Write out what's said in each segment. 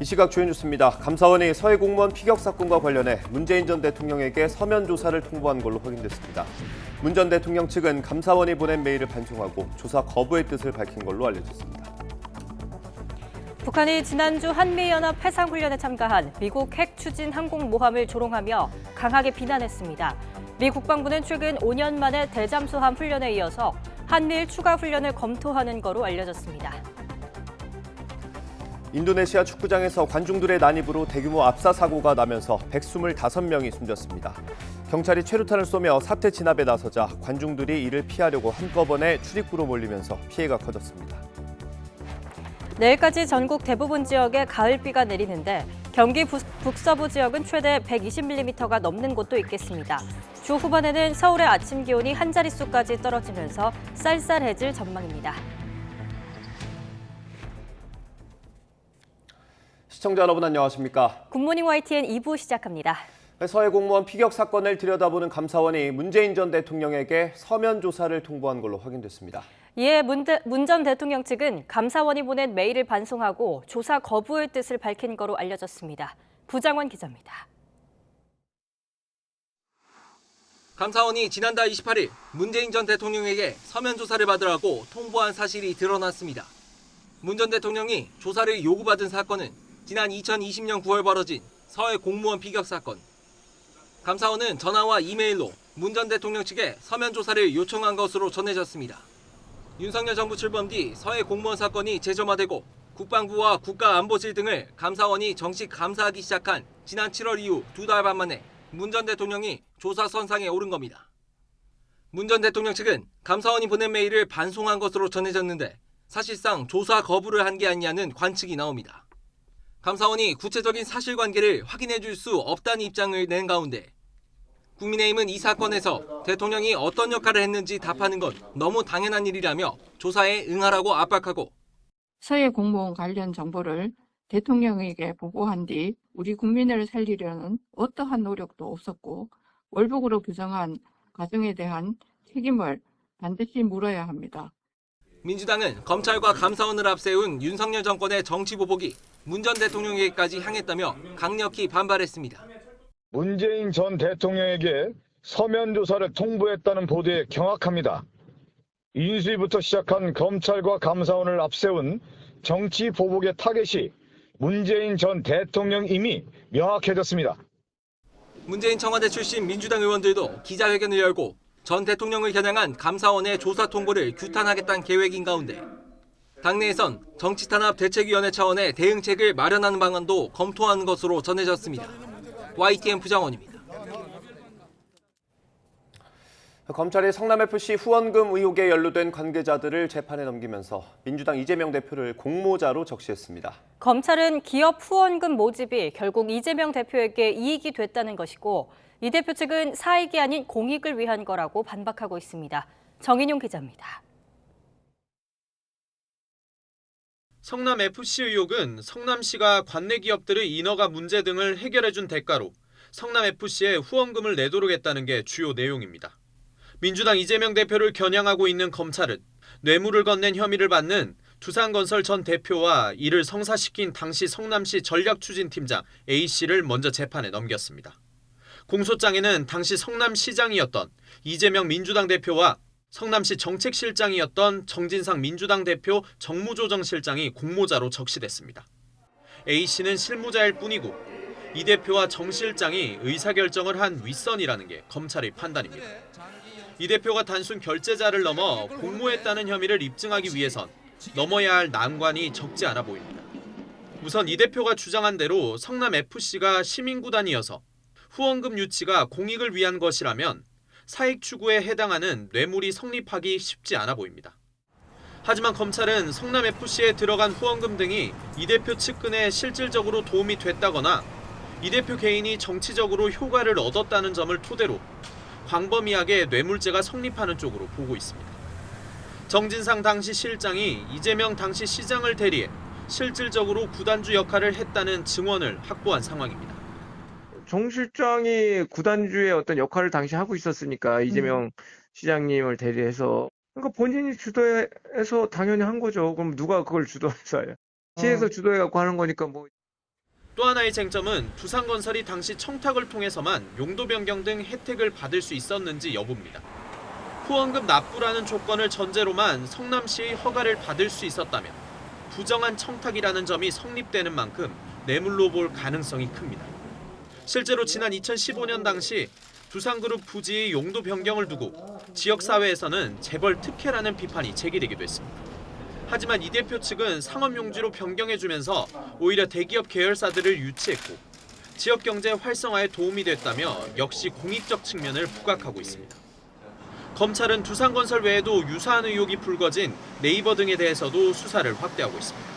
이 시각 주요 뉴스입니다. 감사원이 서해 공무원 피격 사건과 관련해 문재인 전 대통령에게 서면 조사를 통보한 걸로 확인됐습니다. 문 전 대통령 측은 감사원이 보낸 메일을 반송하고 조사 거부의 뜻을 밝힌 걸로 알려졌습니다. 북한이 지난주 한미연합 해상훈련에 참가한 미국 핵 추진 항공모함을 조롱하며 강하게 비난했습니다. 미 국방부는 최근 5년 만에 대잠수함 훈련에 이어서 한미일 추가 훈련을 검토하는 거로 알려졌습니다. 인도네시아 축구장에서 관중들의 난입으로 대규모 압사 사고가 나면서 125명이 숨졌습니다. 경찰이 최루탄을 쏘며 사태 진압에 나서자 관중들이 이를 피하려고 한꺼번에 출입구로 몰리면서 피해가 커졌습니다. 내일까지 전국 대부분 지역에 가을비가 내리는데 경기 북서부 지역은 최대 120mm가 넘는 곳도 있겠습니다. 주 후반에는 서울의 아침 기온이 한 자릿수까지 떨어지면서 쌀쌀해질 전망입니다. 시청자 여러분 안녕하십니까? 굿모닝 YTN 2부 시작합니다. 서해 공무원 피격 사건을 들여다보는 감사원이 문재인 전 대통령에게 서면 조사를 통보한 걸로 확인됐습니다. 이에 문 전 대통령 측은 감사원이 보낸 메일을 반송하고 조사 거부의 뜻을 밝힌 거로 알려졌습니다. 부장원 기자입니다. 감사원이 지난달 28일 문재인 전 대통령에게 서면 조사를 받으라고 통보한 사실이 드러났습니다. 문 전 대통령이 조사를 요구받은 사건은 지난 2020년 9월 벌어진 서해 공무원 피격 사건. 감사원은 전화와 이메일로 문 전 대통령 측에 서면 조사를 요청한 것으로 전해졌습니다. 윤석열 정부 출범 뒤 서해 공무원 사건이 재점화되고 국방부와 국가안보실 등을 감사원이 정식 감사하기 시작한 지난 7월 이후 2달 반 만에 문 전 대통령이 조사 선상에 오른 겁니다. 문 전 대통령 측은 감사원이 보낸 메일을 반송한 것으로 전해졌는데 사실상 조사 거부를 한 게 아니냐는 관측이 나옵니다. 감사원이 구체적인 사실관계를 확인해 줄 수 없다는 입장을 낸 가운데 국민의힘은 이 사건에서 대통령이 어떤 역할을 했는지 답하는 건 너무 당연한 일이라며 조사에 응하라고 압박하고 서해 공무원 관련 정보를 대통령에게 보고한 뒤 우리 국민을 살리려는 어떠한 노력도 없었고 월북으로 규정한 가정에 대한 책임을 반드시 물어야 합니다. 민주당은 검찰과 감사원을 앞세운 윤석열 정권의 정치 보복이 문 전 대통령에게까지 향했다며 강력히 반발했습니다. 문재인 전 대통령에게 서면 조사를 통보했다는 보도에 경악합니다. 인수위부터 시작한 검찰과 감사원을 앞세운 정치 보복의 타겟이 문재인 전 대통령임이 명확해졌습니다. 문재인 청와대 출신 민주당 의원들도 기자회견을 열고 전 대통령을 겨냥한 감사원의 조사 통보를 규탄하겠다는 계획인 가운데 당내에선 정치탄압 대책위원회 차원의 대응책을 마련하는 방안도 검토하는 것으로 전해졌습니다. YTN 부장원입니다. 검찰이 성남FC 후원금 의혹에 연루된 관계자들을 재판에 넘기면서 민주당 이재명 대표를 공모자로 적시했습니다. 검찰은 기업 후원금 모집이 결국 이재명 대표에게 이익이 됐다는 것이고 이 대표 측은 사익이 아닌 공익을 위한 거라고 반박하고 있습니다. 정인용 기자입니다. 성남FC 의혹은 성남시가 관내 기업들의 인허가 문제 등을 해결해준 대가로 성남FC에 후원금을 내도록 했다는 게 주요 내용입니다. 민주당 이재명 대표를 겨냥하고 있는 검찰은 뇌물을 건넨 혐의를 받는 두산건설 전 대표와 이를 성사시킨 당시 성남시 전략추진팀장 A씨를 먼저 재판에 넘겼습니다. 공소장에는 당시 성남시장이었던 이재명 민주당 대표와 성남시 정책실장이었던 정진상 민주당 대표 정무조정실장이 공모자로 적시됐습니다. A씨는 실무자일 뿐이고 이 대표와 정 실장이 의사결정을 한 윗선이라는 게 검찰의 판단입니다. 이 대표가 단순 결제자를 넘어 공모했다는 혐의를 입증하기 위해선 넘어야 할 난관이 적지 않아 보입니다. 우선 이 대표가 주장한 대로 성남FC가 시민구단이어서 후원금 유치가 공익을 위한 것이라면 사익 추구에 해당하는 뇌물이 성립하기 쉽지 않아 보입니다. 하지만 검찰은 성남FC에 들어간 후원금 등이 이 대표 측근에 실질적으로 도움이 됐다거나 이 대표 개인이 정치적으로 효과를 얻었다는 점을 토대로 광범위하게 뇌물죄가 성립하는 쪽으로 보고 있습니다. 정진상 당시 실장이 이재명 당시 시장을 대리해 실질적으로 구단주 역할을 했다는 증언을 확보한 상황입니다. 정 실장이 구단주의 어떤 역할을 당시 하고 있었으니까 이재명 시장님을 대리해서 그러니까 본인이 주도해서 당연히 한 거죠. 그럼 누가 그걸 주도해서 해요? 시에서 주도해갖고 하는 거니까 뭐 또 하나의 쟁점은 두산건설이 당시 청탁을 통해서만 용도 변경 등 혜택을 받을 수 있었는지 여부입니다. 후원금 납부라는 조건을 전제로만 성남시의 허가를 받을 수 있었다면 부정한 청탁이라는 점이 성립되는 만큼 뇌물로 볼 가능성이 큽니다. 실제로 지난 2015년 당시 두산그룹 부지의 용도 변경을 두고 지역사회에서는 재벌 특혜라는 비판이 제기되기도 했습니다. 하지만 이 대표 측은 상업용지로 변경해주면서 오히려 대기업 계열사들을 유치했고 지역 경제 활성화에 도움이 됐다며 역시 공익적 측면을 부각하고 있습니다. 검찰은 두산건설 외에도 유사한 의혹이 불거진 네이버 등에 대해서도 수사를 확대하고 있습니다.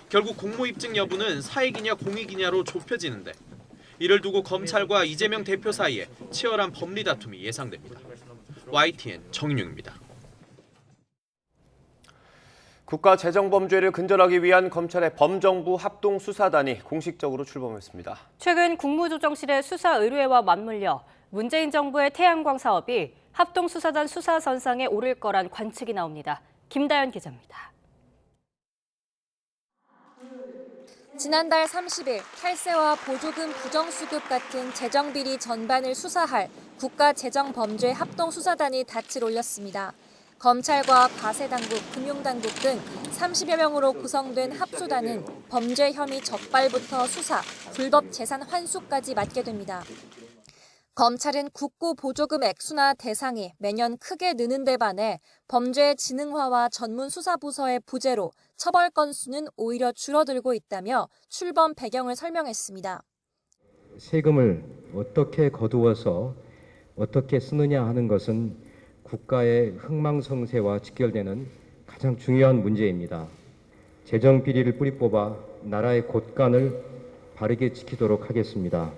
결국 공모 입증 여부는 사익이냐 공익이냐로 좁혀지는데 이를 두고 검찰과 이재명 대표 사이에 치열한 법리 다툼이 예상됩니다. YTN 정인용입니다. 국가재정범죄를 근절하기 위한 검찰의 범정부 합동수사단이 공식적으로 출범했습니다. 최근 국무조정실의 수사 의뢰와 맞물려 문재인 정부의 태양광 사업이 합동수사단 수사선상에 오를 거란 관측이 나옵니다. 김다연 기자입니다. 지난달 30일 탈세와 보조금 부정수급 같은 재정비리 전반을 수사할 국가재정범죄 합동수사단이 닻을 올렸습니다. 검찰과 과세당국, 금융당국 등 30여 명으로 구성된 합수단은 범죄 혐의 적발부터 수사, 불법 재산 환수까지 맡게 됩니다. 검찰은 국고 보조금 액수나 대상이 매년 크게 느는 데 반해 범죄 진흥화와 전문 수사부서의 부재로 처벌 건수는 오히려 줄어들고 있다며 출범 배경을 설명했습니다. 세금을 어떻게 거두어서 어떻게 쓰느냐 하는 것은 국가의 흥망성쇠와 직결되는 가장 중요한 문제입니다. 재정 비리를 뿌리 뽑아 나라의 곳간을 바르게 지키도록 하겠습니다.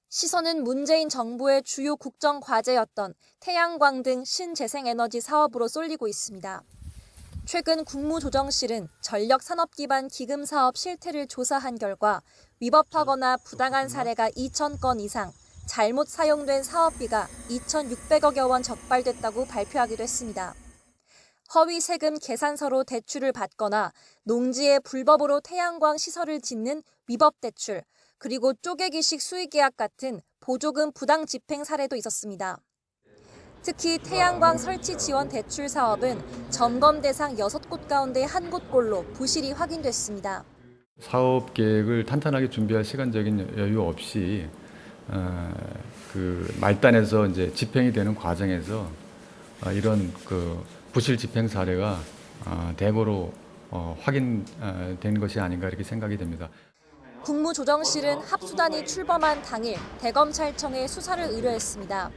시선은 문재인 정부의 주요 국정 과제였던 태양광 등 신재생에너지 사업으로 쏠리고 있습니다. 최근 국무조정실은 전력산업기반 기금 사업 실태를 조사한 결과 위법하거나 부당한 사례가 2,000건 이상, 잘못 사용된 사업비가 2,600억여 원 적발됐다고 발표하기도 했습니다. 허위 세금 계산서로 대출을 받거나 농지에 불법으로 태양광 시설을 짓는 위법 대출, 그리고 쪼개기식 수의계약 같은 보조금 부당 집행 사례도 있었습니다. 특히 태양광 설치 지원 대출 사업은 점검 대상 6곳 가운데 1곳꼴로 부실이 확인됐습니다. 사업 계획을 탄탄하게 준비할 시간적인 여유 없이 그 말단에서 이제 집행이 되는 과정에서 이런 그 부실 집행 사례가 대거로 확인된 것이 아닌가 이렇게 생각이 됩니다. 국무조정실은 합수단이 출범한 당일 대검찰청에 수사를 의뢰했습니다.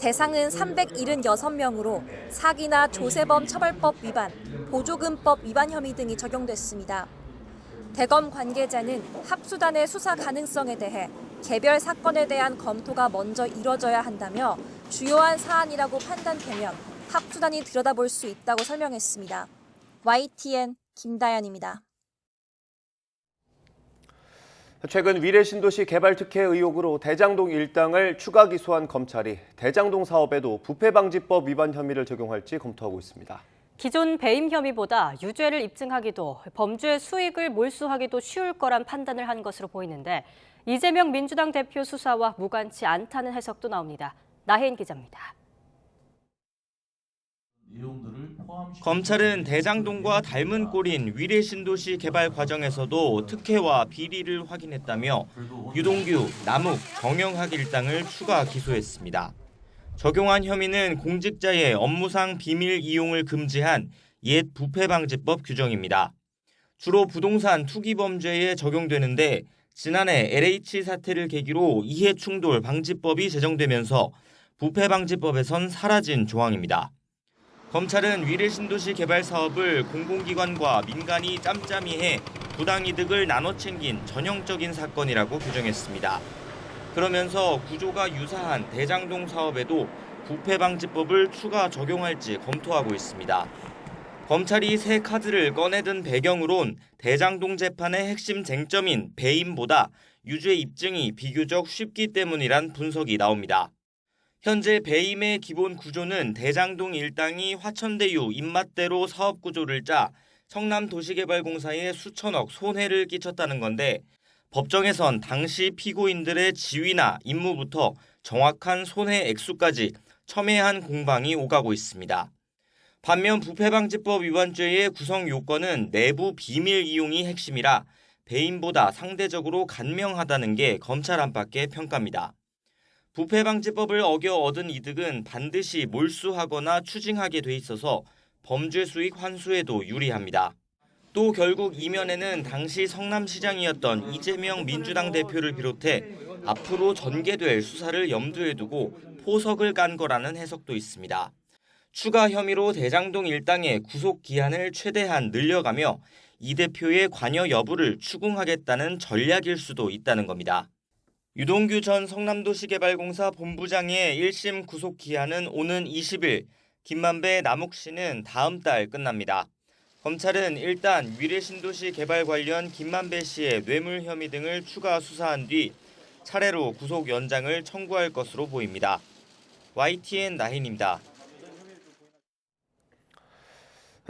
대상은 376명으로 사기나 조세범 처벌법 위반, 보조금법 위반 혐의 등이 적용됐습니다. 대검 관계자는 합수단의 수사 가능성에 대해 개별 사건에 대한 검토가 먼저 이뤄져야 한다며 주요한 사안이라고 판단되면 합수단이 들여다볼 수 있다고 설명했습니다. YTN 김다연입니다. 최근 위례신도시 개발특혜 의혹으로 대장동 일당을 추가 기소한 검찰이 대장동 사업에도 부패방지법 위반 혐의를 적용할지 검토하고 있습니다. 기존 배임 혐의보다 유죄를 입증하기도 범죄 수익을 몰수하기도 쉬울 거란 판단을 한 것으로 보이는데 이재명 민주당 대표 수사와 무관치 않다는 해석도 나옵니다. 나혜인 기자입니다. 검찰은 대장동과 닮은 꼴인 위례신도시 개발 과정에서도 특혜와 비리를 확인했다며 유동규, 남욱, 정영학 일당을 추가 기소했습니다. 적용한 혐의는 공직자의 업무상 비밀 이용을 금지한 옛 부패방지법 규정입니다. 주로 부동산 투기 범죄에 적용되는데 지난해 LH 사태를 계기로 이해충돌 방지법이 제정되면서 부패방지법에선 사라진 조항입니다. 검찰은 위례신도시 개발 사업을 공공기관과 민간이 짬짬이 해 부당이득을 나눠 챙긴 전형적인 사건이라고 규정했습니다. 그러면서 구조가 유사한 대장동 사업에도 부패방지법을 추가 적용할지 검토하고 있습니다. 검찰이 새 카드를 꺼내든 배경으론 대장동 재판의 핵심 쟁점인 배임보다 유죄 입증이 비교적 쉽기 때문이란 분석이 나옵니다. 현재 배임의 기본 구조는 대장동 일당이 화천대유 입맛대로 사업 구조를 짜 성남도시개발공사에 수천억 손해를 끼쳤다는 건데 법정에선 당시 피고인들의 지위나 임무부터 정확한 손해 액수까지 첨예한 공방이 오가고 있습니다. 반면 부패방지법 위반죄의 구성 요건은 내부 비밀 이용이 핵심이라 배임보다 상대적으로 간명하다는 게 검찰 안팎의 평가입니다. 부패방지법을 어겨 얻은 이득은 반드시 몰수하거나 추징하게 돼 있어서 범죄 수익 환수에도 유리합니다. 또 결국 이면에는 당시 성남시장이었던 이재명 민주당 대표를 비롯해 앞으로 전개될 수사를 염두에 두고 포석을 깐 거라는 해석도 있습니다. 추가 혐의로 대장동 일당의 구속 기한을 최대한 늘려가며 이 대표의 관여 여부를 추궁하겠다는 전략일 수도 있다는 겁니다. 유동규 전 성남도시개발공사 본부장의 1심 구속 기한은 오는 20일, 김만배 남욱씨는 다음 달 끝납니다. 검찰은 일단 위례신도시 개발 관련 김만배 씨의 뇌물 혐의 등을 추가 수사한 뒤 차례로 구속 연장을 청구할 것으로 보입니다. YTN 나힌입니다.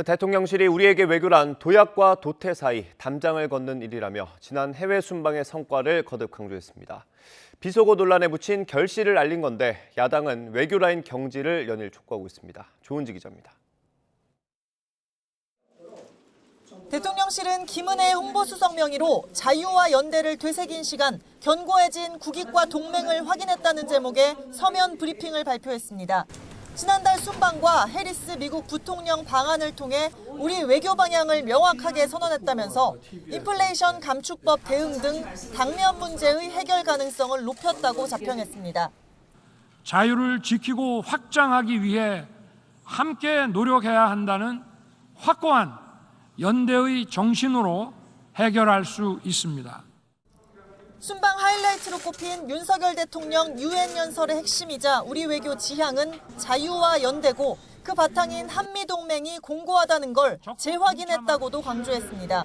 대통령실이 우리에게 외교란 도약과 도태 사이 담장을 걷는 일이라며 지난 해외 순방의 성과를 거듭 강조했습니다. 비속어 논란에 묻힌 결실을 알린 건데 야당은 외교라인 경지를 연일 촉구하고 있습니다. 조은지 기자입니다. 대통령실은 김은혜 홍보수석 명의로 자유와 연대를 되새긴 시간, 견고해진 국익과 동맹을 확인했다는 제목의 서면 브리핑을 발표했습니다. 지난달 순방과 해리스 미국 부통령 방한을 통해 우리 외교 방향을 명확하게 선언했다면서 인플레이션 감축법 대응 등 당면 문제의 해결 가능성을 높였다고 자평했습니다. 자유를 지키고 확장하기 위해 함께 노력해야 한다는 확고한 연대의 정신으로 해결할 수 있습니다. 순방 하이라이트로 꼽힌 윤석열 대통령 유엔 연설의 핵심이자 우리 외교 지향은 자유와 연대고 그 바탕인 한미동맹이 공고하다는 걸 재확인했다고도 강조했습니다.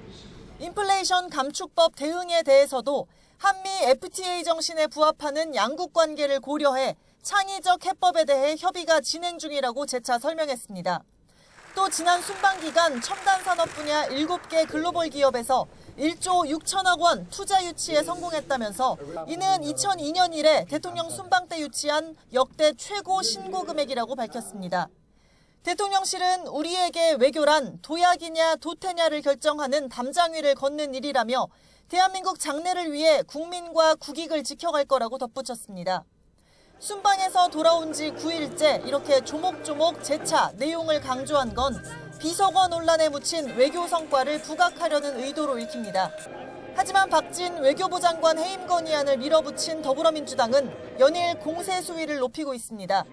인플레이션 감축법 대응에 대해서도 한미 FTA 정신에 부합하는 양국 관계를 고려해 창의적 해법에 대해 협의가 진행 중이라고 재차 설명했습니다. 또 지난 순방 기간 첨단 산업 분야 7개 글로벌 기업에서 1조 6천억 원 투자 유치에 성공했다면서 이는 2002년 이래 대통령 순방 때 유치한 역대 최고 신고 금액이라고 밝혔습니다. 대통령실은 우리에게 외교란 도약이냐 도태냐를 결정하는 담장 위를 걷는 일이라며 대한민국 장래를 위해 국민과 국익을 지켜갈 거라고 덧붙였습니다. 순방에서 돌아온 지 9일째 이렇게 조목조목 재차 내용을 강조한 건 비속어 논란에 묻힌 외교 성과를 부각하려는 의도로 읽힙니다. 하지만 박진 외교부 장관 해임 건의안을 밀어붙인 더불어민주당은 연일 공세 수위를 높이고 있습니다.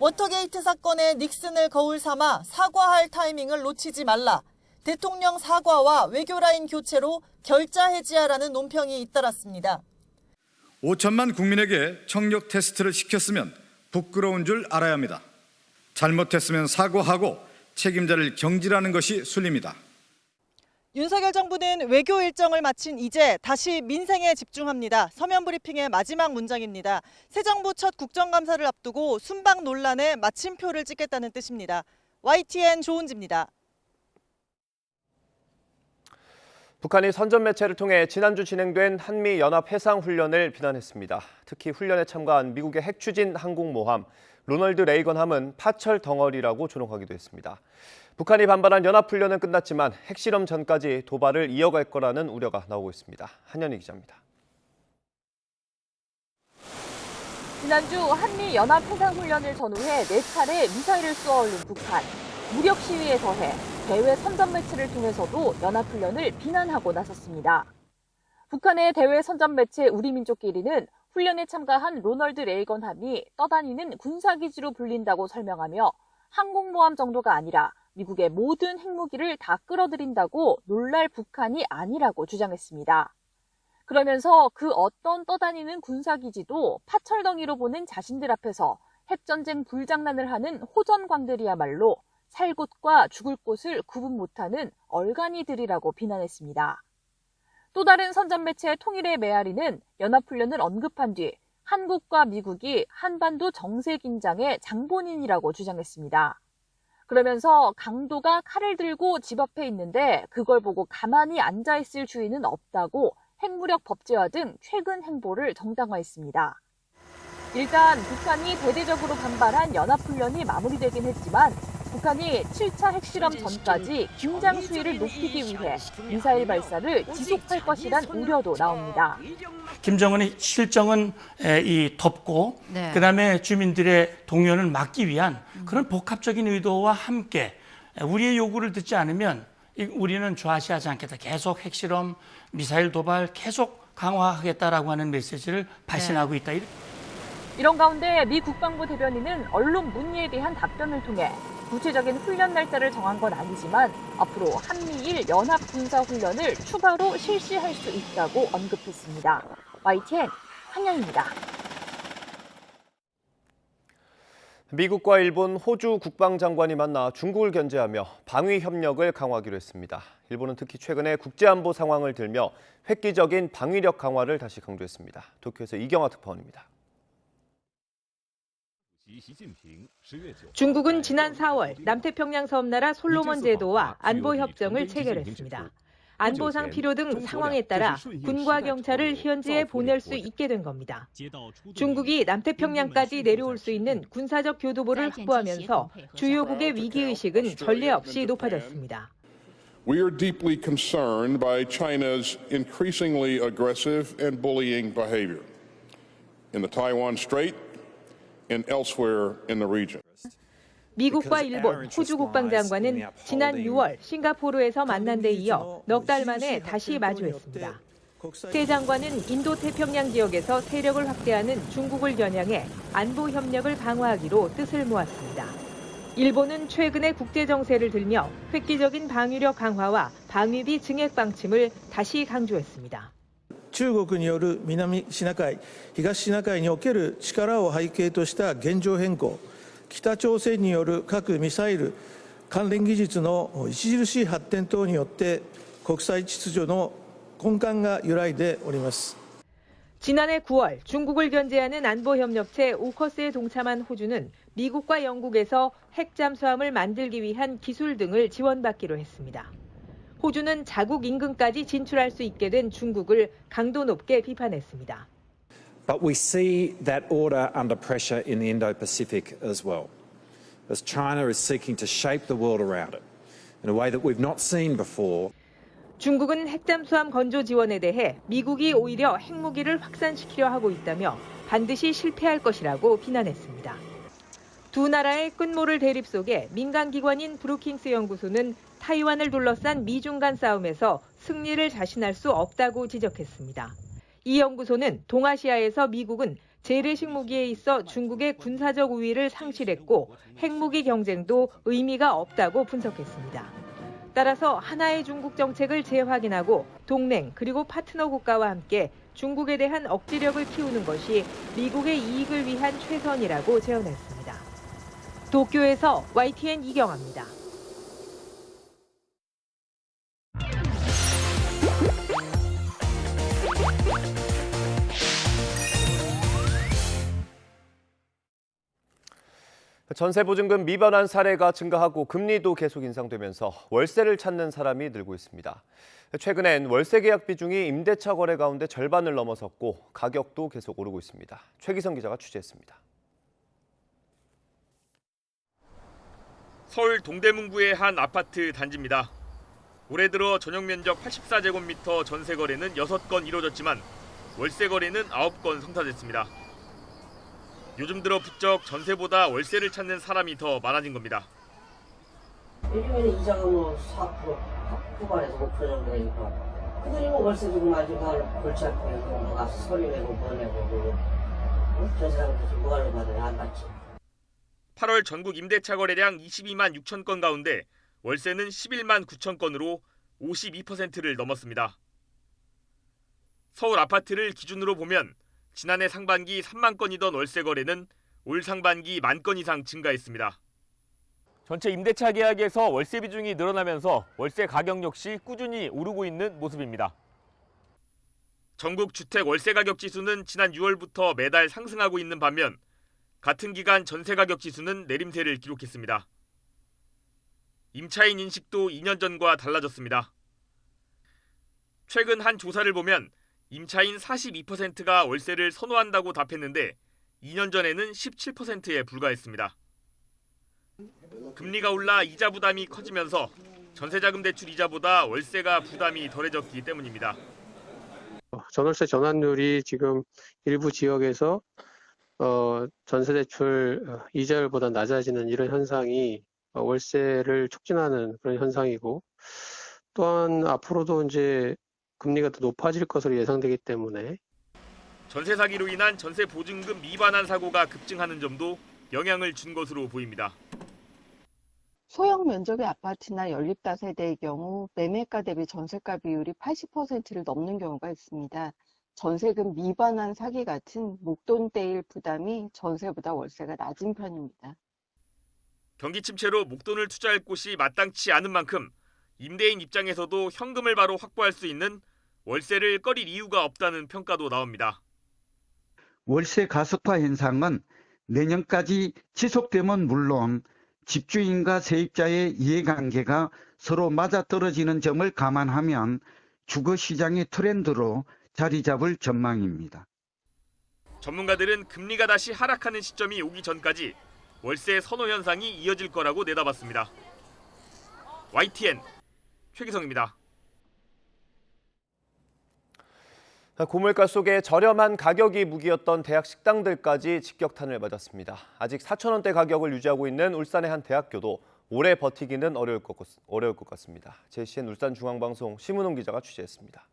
워터게이트 사건의 닉슨을 거울 삼아 사과할 타이밍을 놓치지 말라. 대통령 사과와 외교라인 교체로 결자 해지하라는 논평이 잇따랐습니다. 5천만 국민에게 청력 테스트를 시켰으면 부끄러운 줄 알아야 합니다. 잘못했으면 사과하고 책임자를 경질하는 것이 순리입니다. 윤석열 정부는 외교 일정을 마친 이제 다시 민생에 집중합니다. 서면 브리핑의 마지막 문장입니다. 새 정부 첫 국정감사를 앞두고 순방 논란에 마침표를 찍겠다는 뜻입니다. YTN 조은지입니다. 북한이 선전 매체를 통해 지난주 진행된 한미연합해상훈련을 비난했습니다. 특히 훈련에 참가한 미국의 핵추진 항공모함 로널드 레이건함은 파철 덩어리라고 조롱하기도 했습니다. 북한이 반발한 연합훈련은 끝났지만 핵실험 전까지 도발을 이어갈 거라는 우려가 나오고 있습니다. 한현희 기자입니다. 지난주 한미연합해상훈련을 전후해 4차례 미사일을 쏘아올린 북한. 무력 시위에 더해 대외 선전 매체를 통해서도 연합훈련을 비난하고 나섰습니다. 북한의 대외 선전 매체 우리민족끼리는 훈련에 참가한 로널드 레이건함이 떠다니는 군사기지로 불린다고 설명하며 항공모함 정도가 아니라 미국의 모든 핵무기를 다 끌어들인다고 놀랄 북한이 아니라고 주장했습니다. 그러면서 그 어떤 떠다니는 군사기지도 파철덩이로 보는 자신들 앞에서 핵전쟁 불장난을 하는 호전광들이야말로 살 곳과 죽을 곳을 구분 못하는 얼간이들이라고 비난했습니다. 또 다른 선전 매체 통일의 메아리는 연합훈련을 언급한 뒤 한국과 미국이 한반도 정세 긴장의 장본인이라고 주장했습니다. 그러면서 강도가 칼을 들고 집 앞에 있는데 그걸 보고 가만히 앉아있을 주인은 없다고 핵무력 법제화 등 최근 행보를 정당화했습니다. 일단 북한이 대대적으로 반발한 연합훈련이 마무리되긴 했지만 북한이 7차 핵실험 전까지 긴장 수위를 높이기 위해 미사일 발사를 지속할 것이란 우려도 나옵니다. 김정은의 실정은 덮고 그다음에 주민들의 동요를 막기 위한 그런 복합적인 의도와 함께 우리의 요구를 듣지 않으면 우리는 좌시하지 않겠다. 계속 핵실험, 미사일 도발 계속 강화하겠다라고 하는 메시지를 발신하고 있다. 이런 가운데 미 국방부 대변인은 언론 문의에 대한 답변을 통해 구체적인 훈련 날짜를 정한 건 아니지만 앞으로 한미일 연합 군사 훈련을 추가로 실시할 수 있다고 언급했습니다. YTN 한영입니다. 미국과 일본, 호주 국방장관이 만나 중국을 견제하며 방위 협력을 강화하기로 했습니다. 일본은 특히 최근에 국제안보 상황을 들며 획기적인 방위력 강화를 다시 강조했습니다. 도쿄에서 이경화 특파원입니다. 중국은 지난 4월 남태평양 섬나라 솔로몬 제도와 안보 협정을 체결했습니다. 안보상 필요 등 상황에 따라 군과 경찰을 현지에 보낼 수 있게 된 겁니다. 중국이 남태평양까지 내려올 수 있는 군사적 교두보를 확보하면서 주요국의 위기의식은 전례 없이 높아졌습니다. We are deeply concerned by China's increasingly aggressive and bullying behavior in the Taiwan Strait and elsewhere in the region. 미국과 일본, 호주 국방장관은 지난 6월 싱가포르에서 만난 데 이어 넉 달 만에 다시 마주했습니다. 세 장관은 인도태평양 지역에서 세력을 확대하는 중국을 겨냥해 안보 협력을 강화하기로 뜻을 모았습니다. 일본은 최근의 국제 정세를 들며 획기적인 방위력 강화와 방위비 증액 방침을 다시 강조했습니다. 中国による南シナ海、東シナ海における力を背景とした現状変更、北朝鮮による核・ミサイル関連技術の著しい発展等によって国際秩序の根幹が揺らいでおります。 지난해 9월 중국을 견제하는 안보협력체 오커스에 동참한 호주는 미국과 영국에서 핵 잠수함을 만들기 위한 기술 등을 지원받기로 했습니다. 호주는 자국 인근까지 진출할 수 있게 된 중국을 강도 높게 비판했습니다. But we see that order under pressure in the Indo-Pacific as well, as China is seeking to shape the world around it in a way that we've not seen before. 중국은 핵잠수함 건조 지원에 대해 미국이 오히려 핵무기를 확산시키려 하고 있다며 반드시 실패할 것이라고 비난했습니다. 두 나라의 끝모를 대립 속에 민간기관인 브루킹스 연구소는 타이완을 둘러싼 미중 간 싸움에서 승리를 자신할 수 없다고 지적했습니다. 이 연구소는 동아시아에서 미국은 재래식 무기에 있어 중국의 군사적 우위를 상실했고 핵무기 경쟁도 의미가 없다고 분석했습니다. 따라서 하나의 중국 정책을 재확인하고 동맹 그리고 파트너 국가와 함께 중국에 대한 억지력을 키우는 것이 미국의 이익을 위한 최선이라고 제언했습니다. 도쿄에서 YTN 이경아입니다. 전세보증금 미반환 사례가 증가하고 금리도 계속 인상되면서 월세를 찾는 사람이 늘고 있습니다. 최근엔 월세 계약 비중이 임대차 거래 가운데 절반을 넘어섰고 가격도 계속 오르고 있습니다. 최기성 기자가 취재했습니다. 서울 동대문구의 한 아파트 단지입니다. 올해 들어 전용 면적 84제곱미터 전세 거래는 6건 이루어졌지만 월세 거래는 9건 성사됐습니다. 요즘 들어 부쩍 전세보다 월세를 찾는 사람이 더 많아진 겁니다. 요즘에는 이자가 뭐 4% 후반에서 5% 정도 되니까 그들이 뭐 월세 주고 마지고 골치 아프게 뭐가 서류 내고 뭐 내고 전세상에서 뭐하러 받아야 안 받지. 8월 전국 임대차 거래량 22만 6천 건 가운데 월세는 11만 9천 건으로 52%를 넘었습니다. 서울 아파트를 기준으로 보면 지난해 상반기 3만 건이던 월세 거래는 올 상반기 1만 건 이상 증가했습니다. 전체 임대차 계약에서 월세 비중이 늘어나면서 월세 가격 역시 꾸준히 오르고 있는 모습입니다. 전국 주택 월세 가격 지수는 지난 6월부터 매달 상승하고 있는 반면 같은 기간 전세 가격 지수는 내림세를 기록했습니다. 임차인 인식도 2년 전과 달라졌습니다. 최근 한 조사를 보면 임차인 42%가 월세를 선호한다고 답했는데 2년 전에는 17%에 불과했습니다. 금리가 올라 이자 부담이 커지면서 전세자금 대출 이자보다 월세가 부담이 덜해졌기 때문입니다. 전월세 전환율이 지금 일부 지역에서 전세대출 이자율보다 낮아지는 이런 현상이 월세를 촉진하는 그런 현상이고, 또한 앞으로도 이제 금리가 더 높아질 것으로 예상되기 때문에 전세 사기로 인한 전세 보증금 미반환 사고가 급증하는 점도 영향을 준 것으로 보입니다. 소형 면적의 아파트나 연립다세대의 경우 매매가 대비 전세가 비율이 80%를 넘는 경우가 있습니다. 전세금 미반환 사기 같은 목돈대일 부담이 전세보다 월세가 낮은 편입니다. 경기 침체로 목돈을 투자할 곳이 마땅치 않은 만큼 임대인 입장에서도 현금을 바로 확보할 수 있는 월세를 꺼릴 이유가 없다는 평가도 나옵니다. 월세 가속화 현상은 내년까지 지속되면 물론 집주인과 세입자의 이해관계가 서로 맞아떨어지는 점을 감안하면 주거시장의 트렌드로 자리 잡을 전망입니다. 전문가들은 금리가 다시 하락하는 시점이 오기 전까지 월세 선호 현상이 이어질 거라고 내다봤습니다. YTN 최기성입니다. 고물가 속에 저렴한 가격이 무기였던 대학 식당들까지 직격탄을 맞았습니다. 아직 4,000원대 가격을 유지하고 있는 울산의 한 대학교도 오래 버티기는 어려울 것 같습니다. JCN 울산중앙방송 심은홍 기자가 취재했습니다.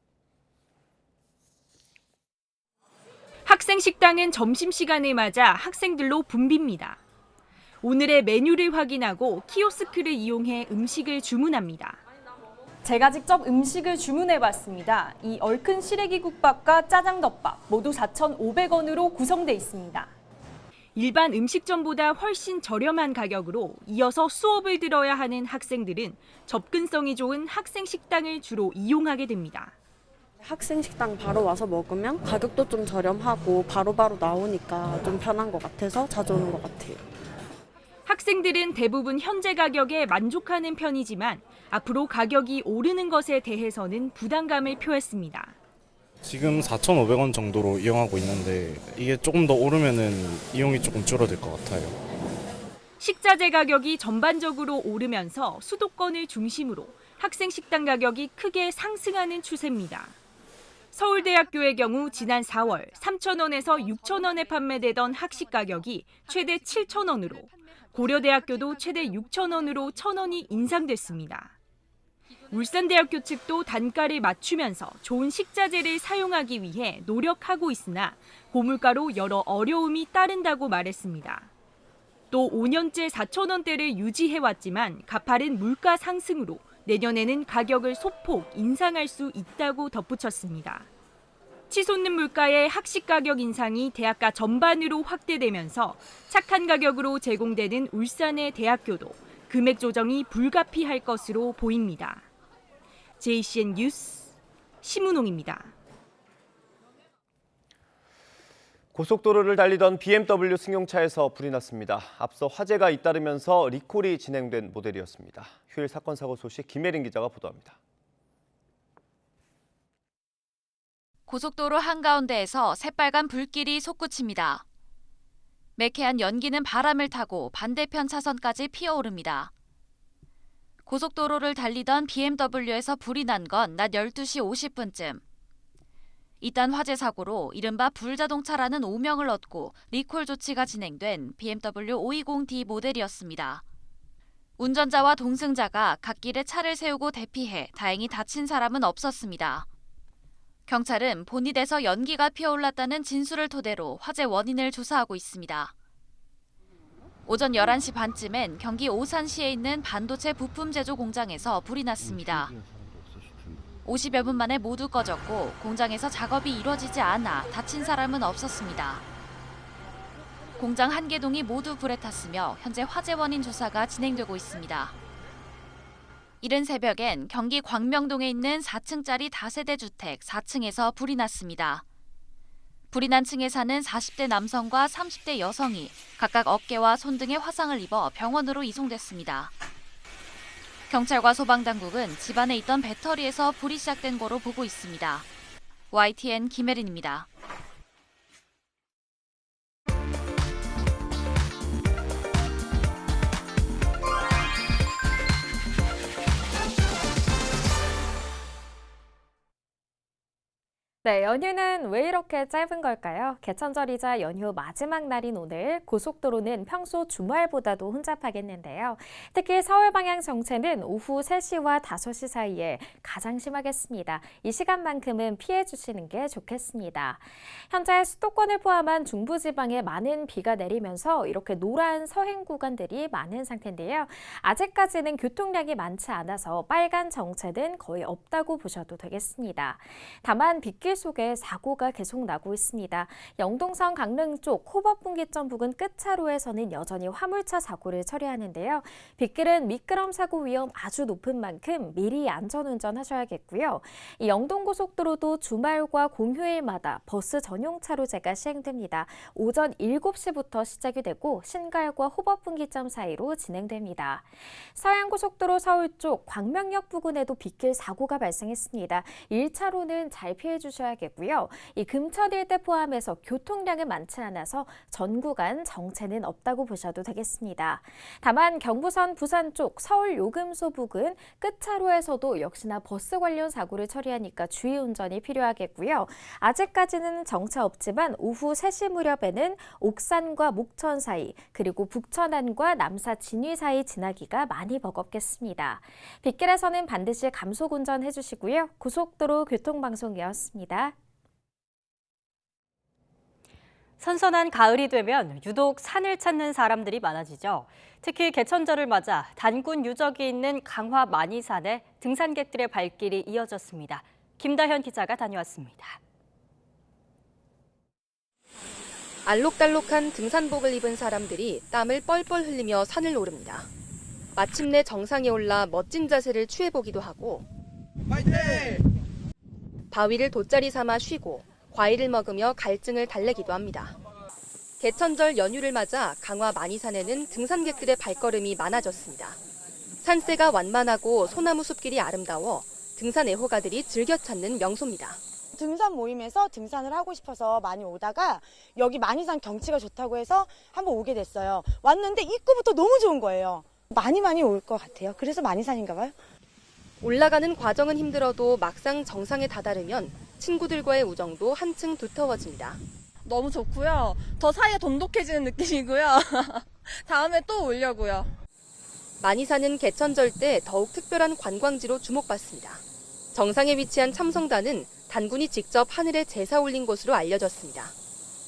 학생 식당은 점심시간을 맞아 학생들로 붐빕니다. 오늘의 메뉴를 확인하고 키오스크를 이용해 음식을 주문합니다. 제가 직접 음식을 주문해봤습니다. 이 얼큰 시래기국밥과 짜장덮밥 모두 4,500원으로 구성돼 있습니다. 일반 음식점보다 훨씬 저렴한 가격으로 이어서 수업을 들어야 하는 학생들은 접근성이 좋은 학생 식당을 주로 이용하게 됩니다. 학생 식당 바로 와서 먹으면 가격도 좀 저렴하고 바로바로 나오니까 좀 편한 것 같아서 자주 오는 것 같아요. 학생들은 대부분 현재 가격에 만족하는 편이지만 앞으로 가격이 오르는 것에 대해서는 부담감을 표했습니다. 지금 4,500원 정도로 이용하고 있는데 이게 조금 더 오르면은 이용이 조금 줄어들 것 같아요. 식자재 가격이 전반적으로 오르면서 수도권을 중심으로 학생 식당 가격이 크게 상승하는 추세입니다. 서울대학교의 경우 지난 4월 3,000원에서 6,000원에 판매되던 학식 가격이 최대 7,000원으로, 고려대학교도 최대 6,000원으로 1,000원이 인상됐습니다. 울산대학교 측도 단가를 맞추면서 좋은 식자재를 사용하기 위해 노력하고 있으나 고물가로 여러 어려움이 따른다고 말했습니다. 또 5년째 4,000원대를 유지해왔지만 가파른 물가 상승으로 내년에는 가격을 소폭 인상할 수 있다고 덧붙였습니다. 치솟는 물가의 학식 가격 인상이 대학가 전반으로 확대되면서 착한 가격으로 제공되는 울산의 대학교도 금액 조정이 불가피할 것으로 보입니다. JCN 뉴스 심은홍입니다. 고속도로를 달리던 BMW 승용차에서 불이 났습니다. 앞서 화재가 잇따르면서 리콜이 진행된 모델이었습니다. 휴일 사건 사고 소식 김혜린 기자가 보도합니다. 고속도로 한가운데에서 새빨간 불길이 솟구칩니다. 매캐한 연기는 바람을 타고 반대편 차선까지 피어오릅니다. 고속도로를 달리던 BMW에서 불이 난 건 낮 12시 50분쯤. 이딴 화재 사고로 이른바 불자동차라는 오명을 얻고 리콜 조치가 진행된 BMW 520D 모델이었습니다. 운전자와 동승자가 갓길에 차를 세우고 대피해 다행히 다친 사람은 없었습니다. 경찰은 보닛에서 연기가 피어올랐다는 진술을 토대로 화재 원인을 조사하고 있습니다. 오전 11시 반쯤엔 경기 오산시에 있는 반도체 부품 제조 공장에서 불이 났습니다. 50여 분 만에 모두 꺼졌고 공장에서 작업이 이루어지지 않아 다친 사람은 없었습니다. 공장 한 개동이 모두 불에 탔으며 현재 화재 원인 조사가 진행되고 있습니다. 이른 새벽엔 경기 광명동에 있는 4층짜리 다세대 주택 4층에서 불이 났습니다. 불이 난 층에 사는 40대 남성과 30대 여성이 각각 어깨와 손 등에 화상을 입어 병원으로 이송됐습니다. 경찰과 소방당국은 집안에 있던 배터리에서 불이 시작된 거로 보고 있습니다. YTN 김혜린입니다. 네, 연휴는 왜 이렇게 짧은 걸까요? 개천절이자 연휴 마지막 날인 오늘 고속도로는 평소 주말보다도 혼잡하겠는데요. 특히 서울 방향 정체는 오후 3시와 5시 사이에 가장 심하겠습니다. 이 시간만큼은 피해 주시는 게 좋겠습니다. 현재 수도권을 포함한 중부지방에 많은 비가 내리면서 이렇게 노란 서행 구간들이 많은 상태인데요. 아직까지는 교통량이 많지 않아서 빨간 정체는 거의 없다고 보셔도 되겠습니다. 다만 빗길 속에 사고가 계속 나고 있습니다. 영동선 강릉 쪽 호법분기점 부근 끝차로에서는 여전히 화물차 사고를 처리하는데요. 빗길은 미끄럼 사고 위험 아주 높은 만큼 미리 안전운전 하셔야겠고요. 이 영동고속도로도 주말과 공휴일마다 버스 전용 차로제가 시행됩니다. 오전 7시부터 시작이 되고 신갈과 호법분기점 사이로 진행됩니다. 서해안고속도로 서울 쪽 광명역 부근에도 빗길 사고가 발생했습니다. 1차로는 잘 피해 주셔야겠고요. 이 금천 일대 포함해서 교통량은 많지 않아서 전 구간 정체는 없다고 보셔도 되겠습니다. 다만 경부선 부산 쪽 서울 요금소 부근 끝차로에서도 역시나 버스 관련 사고를 처리하니까 주의 운전이 필요하겠고요. 아직까지는 정체 없지만 오후 3시 무렵에는 옥산과 목천 사이 그리고 북천안과 남사 진위 사이 지나기가 많이 버겁겠습니다. 빗길에서는 반드시 감속 운전해 주시고요. 고속도로 교통방송이었습니다. 선선한 가을이 되면 유독 산을 찾는 사람들이 많아지죠. 특히 개천절을 맞아 단군 유적이 있는 강화 만이산에 등산객들의 발길이 이어졌습니다. 김다현 기자가 다녀왔습니다. 알록달록한 등산복을 입은 사람들이 땀을 뻘뻘 흘리며 산을 오릅니다. 마침내 정상에 올라 멋진 자세를 취해보기도 하고 파이팅! 바위를 돗자리 삼아 쉬고 과일을 먹으며 갈증을 달래기도 합니다. 개천절 연휴를 맞아 강화 만이산에는 등산객들의 발걸음이 많아졌습니다. 산세가 완만하고 소나무 숲길이 아름다워 등산 애호가들이 즐겨 찾는 명소입니다. 등산 모임에서 등산을 하고 싶어서 많이 오다가 여기 만이산 경치가 좋다고 해서 한번 오게 됐어요. 왔는데 입구부터 너무 좋은 거예요. 많이 올 것 같아요. 그래서 만이산인가 봐요. 올라가는 과정은 힘들어도 막상 정상에 다다르면 친구들과의 우정도 한층 두터워집니다. 너무 좋고요. 더 사이에 돈독해지는 느낌이고요. 다음에 또 오려고요. 만이산은 개천절 때 더욱 특별한 관광지로 주목받습니다. 정상에 위치한 참성단은 단군이 직접 하늘에 제사 올린 곳으로 알려졌습니다.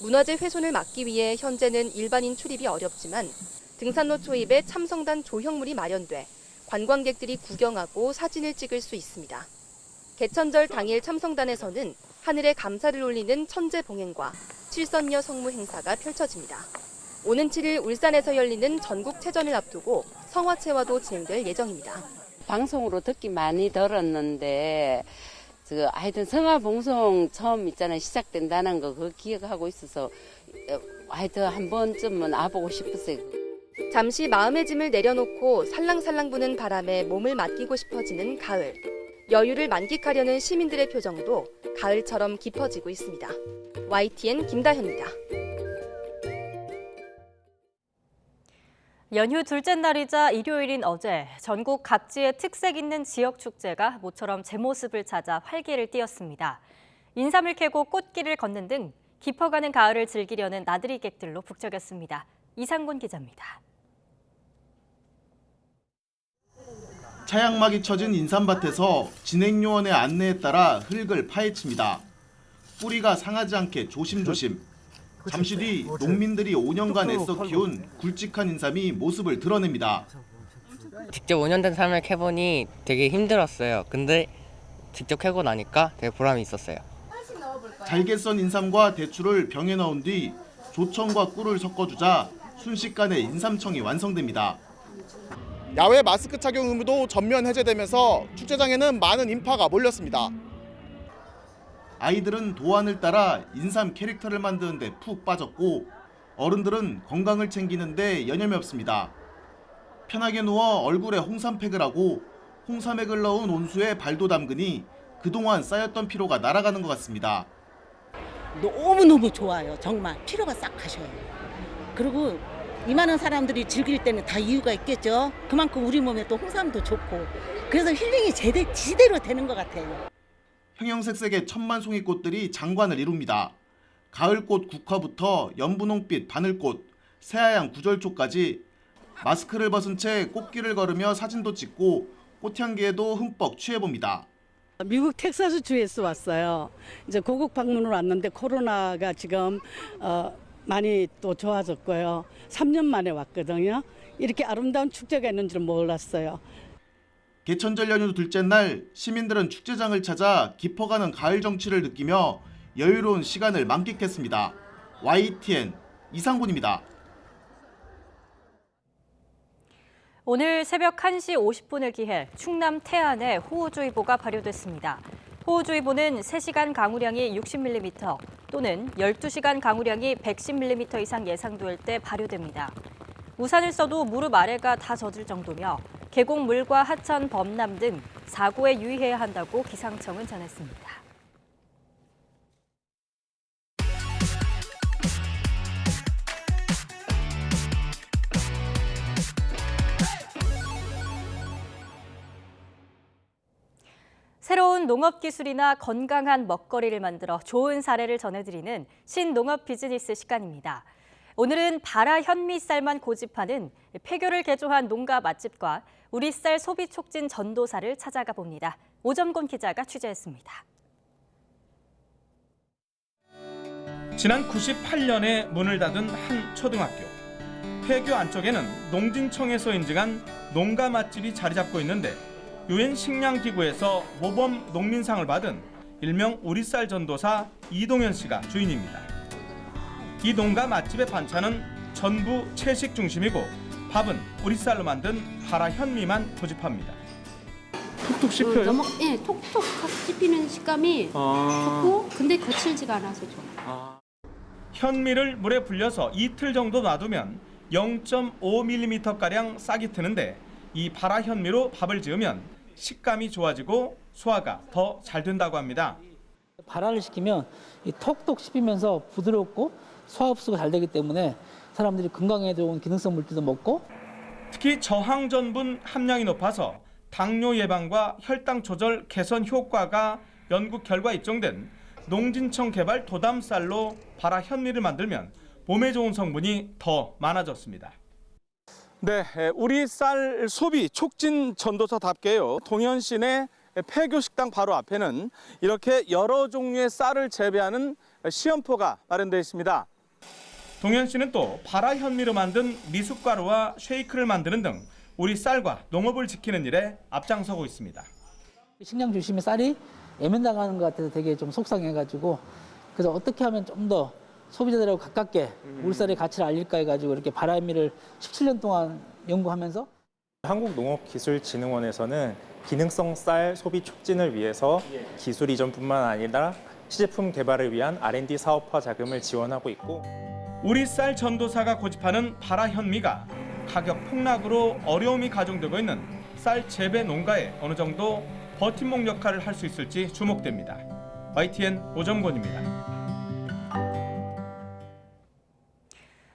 문화재 훼손을 막기 위해 현재는 일반인 출입이 어렵지만 등산로 초입에 참성단 조형물이 마련돼 관광객들이 구경하고 사진을 찍을 수 있습니다. 개천절 당일 참성단에서는 하늘에 감사를 올리는 천재봉행과 칠선녀 성무 행사가 펼쳐집니다. 오는 7일 울산에서 열리는 전국체전을 앞두고 성화체화도 진행될 예정입니다. 방송으로 듣기 많이 들었는데 하여튼 성화봉송 처음 있잖아요. 시작된다는 거 그거 기억하고 있어서 하여튼 한 번쯤은 와보고 싶었어요. 잠시 마음의 짐을 내려놓고 살랑살랑 부는 바람에 몸을 맡기고 싶어지는 가을. 여유를 만끽하려는 시민들의 표정도 가을처럼 깊어지고 있습니다. YTN 김다현입니다. 연휴 둘째 날이자 일요일인 어제 전국 각지의 특색 있는 지역 축제가 모처럼 제 모습을 찾아 활기를 띠었습니다. 인삼을 캐고 꽃길을 걷는 등 깊어가는 가을을 즐기려는 나들이객들로 북적였습니다. 이상곤 기자입니다. 차양막이 쳐진 인삼밭에서 진행요원의 안내에 따라 흙을 파헤칩니다. 뿌리가 상하지 않게 조심조심. 잠시 뒤 농민들이 5년간 애써 키운 굵직한 인삼이 모습을 드러냅니다. 직접 5년 된 삶을 캐보니 되게 힘들었어요. 근데 직접 캐고 나니까 되게 보람이 있었어요. 잘게 썬 인삼과 대추를 병에 넣은 뒤 조청과 꿀을 섞어주자 순식간에 인삼청이 완성됩니다. 야외 마스크 착용 의무도 전면 해제되면서 축제장에는 많은 인파가 몰렸습니다. 아이들은 도안을 따라 인삼 캐릭터를 만드는데 푹 빠졌고 어른들은 건강을 챙기는데 여념이 없습니다. 편하게 누워 얼굴에 홍삼팩을 하고 홍삼액을 넣은 온수에 발도 담그니 그동안 쌓였던 피로가 날아가는 것 같습니다. 너무너무 좋아요. 정말 피로가 싹 가셔요. 그리고 이만한 사람들이 즐길 때는 다 이유가 있겠죠. 그만큼 우리 몸에 또 홍삼도 좋고 그래서 힐링이 지대로 되는 것 같아요. 형형색색의 천만송이 꽃들이 장관을 이룹니다. 가을꽃 국화부터 연분홍빛 바늘꽃, 새하얀 구절초까지 마스크를 벗은 채 꽃길을 걸으며 사진도 찍고 꽃향기에도 흠뻑 취해봅니다. 미국 텍사스 주에서 왔어요. 이제 고국 방문을 왔는데 코로나가 지금 많이 또 좋아졌고요. 3년 만에 왔거든요. 이렇게 아름다운 축제가 있는 줄은 몰랐어요. 개천절 연휴 둘째 날 시민들은 축제장을 찾아 깊어가는 가을 정취를 느끼며 여유로운 시간을 만끽했습니다. YTN 이상곤입니다. 오늘 새벽 1시 50분을 기해 충남 태안에 호우주의보가 발효됐습니다. 호우주의보는 3시간 강우량이 60mm 또는 12시간 강우량이 110mm 이상 예상될 때 발효됩니다. 우산을 써도 무릎 아래가 다 젖을 정도며 계곡물과 하천, 범람 등 사고에 유의해야 한다고 기상청은 전했습니다. 새로운 농업기술이나 건강한 먹거리를 만들어 좋은 사례를 전해드리는 신농업 비즈니스 시간입니다. 오늘은 바라 현미쌀만 고집하는 폐교를 개조한 농가 맛집과 우리 쌀 소비 촉진 전도사를 찾아가 봅니다. 오점곤 기자가 취재했습니다. 지난 98년에 문을 닫은 한 초등학교. 폐교 안쪽에는 농진청에서 인증한 농가 맛집이 자리 잡고 있는데 유엔 식량기구에서 모범 농민상을 받은 일명 우리쌀 전도사 이동현 씨가 주인입니다. 이 농가 맛집의 반찬은 전부 채식 중심이고 밥은 우리쌀로 만든 바라 현미만 고집합니다. 톡톡 씹혀요? 네, 톡톡 씹히는 식감이 좋고 근데 거칠지가 않아서 좋아요. 현미를 물에 불려서 이틀 정도 놔두면 0.5mm가량 싹이 트는데 이 바라 현미로 밥을 지으면 식감이 좋아지고 소화가 더 잘 된다고 합니다. 발화를 시키면 이 톡톡 씹히면서 부드럽고 소화 흡수가 잘 되기 때문에 사람들이 건강에 좋은 기능성 물질도 먹고 특히 저항전분 함량이 높아서 당뇨 예방과 혈당 조절 개선 효과가 연구 결과 입증된 농진청 개발 도담쌀로 바라 현미를 만들면 몸에 좋은 성분이 더 많아졌습니다. 네, 우리 쌀 소비 촉진 전도사답게요. 동현시내 폐교식당 바로 앞에는 이렇게 여러 종류의 쌀을 재배하는 시험포가 마련되어 있습니다. 동현시는 또 바라 현미로 만든 미숫가루와 쉐이크를 만드는 등 우리 쌀과 농업을 지키는 일에 앞장서고 있습니다. 식량 중심의 쌀이 애면당하는 것 같아서 되게 좀 속상해가지고 그래서 어떻게 하면 좀 더 소비자들하고 가깝게 우리 쌀의 가치를 알릴까 해가지고 이렇게 바라 현미를 17년 동안 연구하면서 한국농업기술진흥원에서는 기능성 쌀 소비 촉진을 위해서 기술 이전뿐만 아니라 시제품 개발을 위한 R&D 사업화 자금을 지원하고 있고 우리 쌀 전도사가 고집하는 바라 현미가 가격 폭락으로 어려움이 가중되고 있는 쌀 재배 농가에 어느 정도 버팀목 역할을 할 수 있을지 주목됩니다. YTN 오점곤입니다.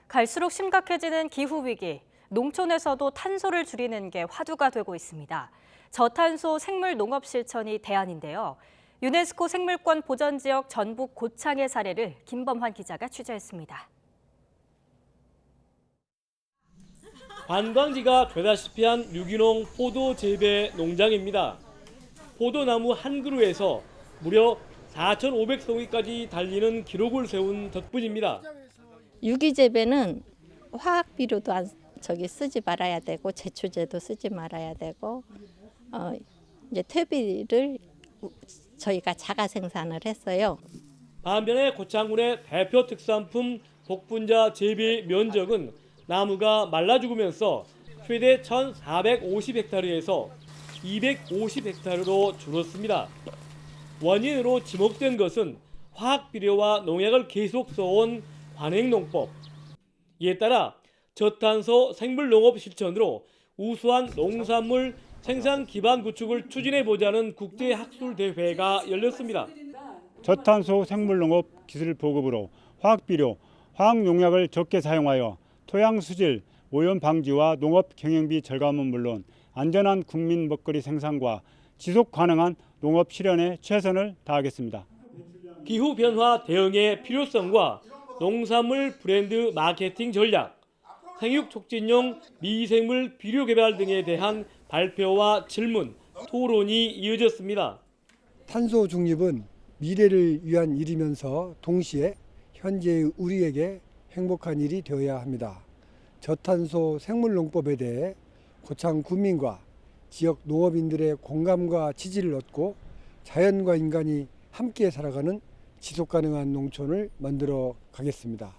갈수록 심각해지는 기후위기, 농촌에서도 탄소를 줄이는 게 화두가 되고 있습니다. 저탄소 생물 농업 실천이 대안인데요. 유네스코 생물권 보전지역 전북 고창의 사례를 김범환 기자가 취재했습니다. 관광지가 되다시피 한 유기농 포도 재배 농장입니다. 포도나무 한 그루에서 무려 4,500송이까지 달리는 기록을 세운 덕분입니다. 유기재배는 화학 비료도 쓰지 말아야 되고 제초제도 쓰지 말아야 되고 이제 퇴비를 저희가 자가 생산을 했어요. 반면에 고창군의 대표 특산품 복분자 재배 면적은 나무가 말라 죽으면서 최대 1,450헥타르에서 250헥타르로 줄었습니다. 원인으로 지목된 것은 화학 비료와 농약을 계속 써온 관행농법. 이에 따라 저탄소 생물농업 실천으로 우수한 농산물 생산 기반 구축을 추진해보자는 국제학술대회가 열렸습니다. 저탄소 생물농업 기술 보급으로 화학비료, 화학농약을 적게 사용하여 토양 수질, 오염 방지와 농업 경영비 절감은 물론 안전한 국민 먹거리 생산과 지속 가능한 농업 실현에 최선을 다하겠습니다. 기후변화 대응의 필요성과 농산물 브랜드 마케팅 전략, 생육 촉진용 미생물 비료 개발 등에 대한 발표와 질문, 토론이 이어졌습니다. 탄소 중립은 미래를 위한 일이면서 동시에 현재의 우리에게 행복한 일이 되어야 합니다. 저탄소 생물농법에 대해 고창 군민과 지역 농업인들의 공감과 지지를 얻고 자연과 인간이 함께 살아가는 지속가능한 농촌을 만들어 가겠습니다.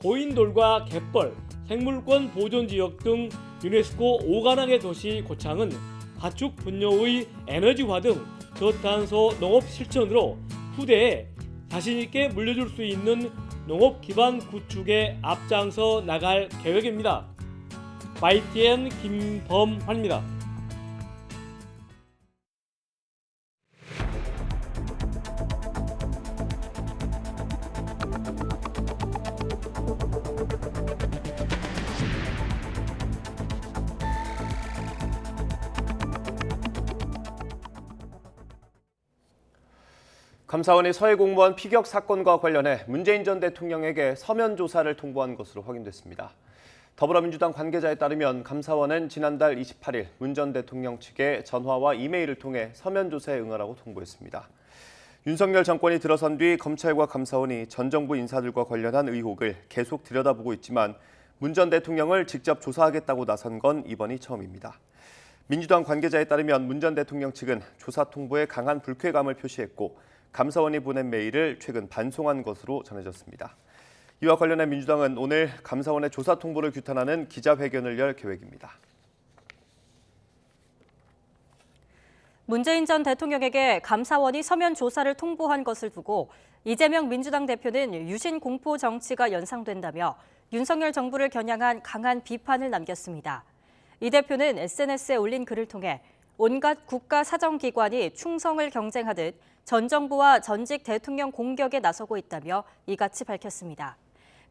고인돌과 갯벌, 생물권 보존지역 등 유네스코 5관왕의 도시 고창은 가축 분뇨의 에너지화 등 저탄소 농업 실천으로 후대에 자신있게 물려줄 수 있는 농업 기반 구축에 앞장서 나갈 계획입니다. YTN 김범환입니다. 감사원이 서해 공무원 피격 사건과 관련해 문재인 전 대통령에게 서면 조사를 통보한 것으로 확인됐습니다. 더불어민주당 관계자에 따르면 감사원은 지난달 28일 문 전 대통령 측에 전화와 이메일을 통해 서면 조사에 응하라고 통보했습니다. 윤석열 정권이 들어선 뒤 검찰과 감사원이 전 정부 인사들과 관련한 의혹을 계속 들여다보고 있지만 문 전 대통령을 직접 조사하겠다고 나선 건 이번이 처음입니다. 민주당 관계자에 따르면 문 전 대통령 측은 조사 통보에 강한 불쾌감을 표시했고 감사원이 보낸 메일을 최근 반송한 것으로 전해졌습니다. 이와 관련해 민주당은 오늘 감사원의 조사 통보를 규탄하는 기자회견을 열 계획입니다. 문재인 전 대통령에게 감사원이 서면 조사를 통보한 것을 두고 이재명 민주당 대표는 유신 공포 정치가 연상된다며 윤석열 정부를 겨냥한 강한 비판을 남겼습니다. 이 대표는 SNS에 올린 글을 통해 온갖 국가 사정기관이 충성을 경쟁하듯 전 정부와 전직 대통령 공격에 나서고 있다며 이같이 밝혔습니다.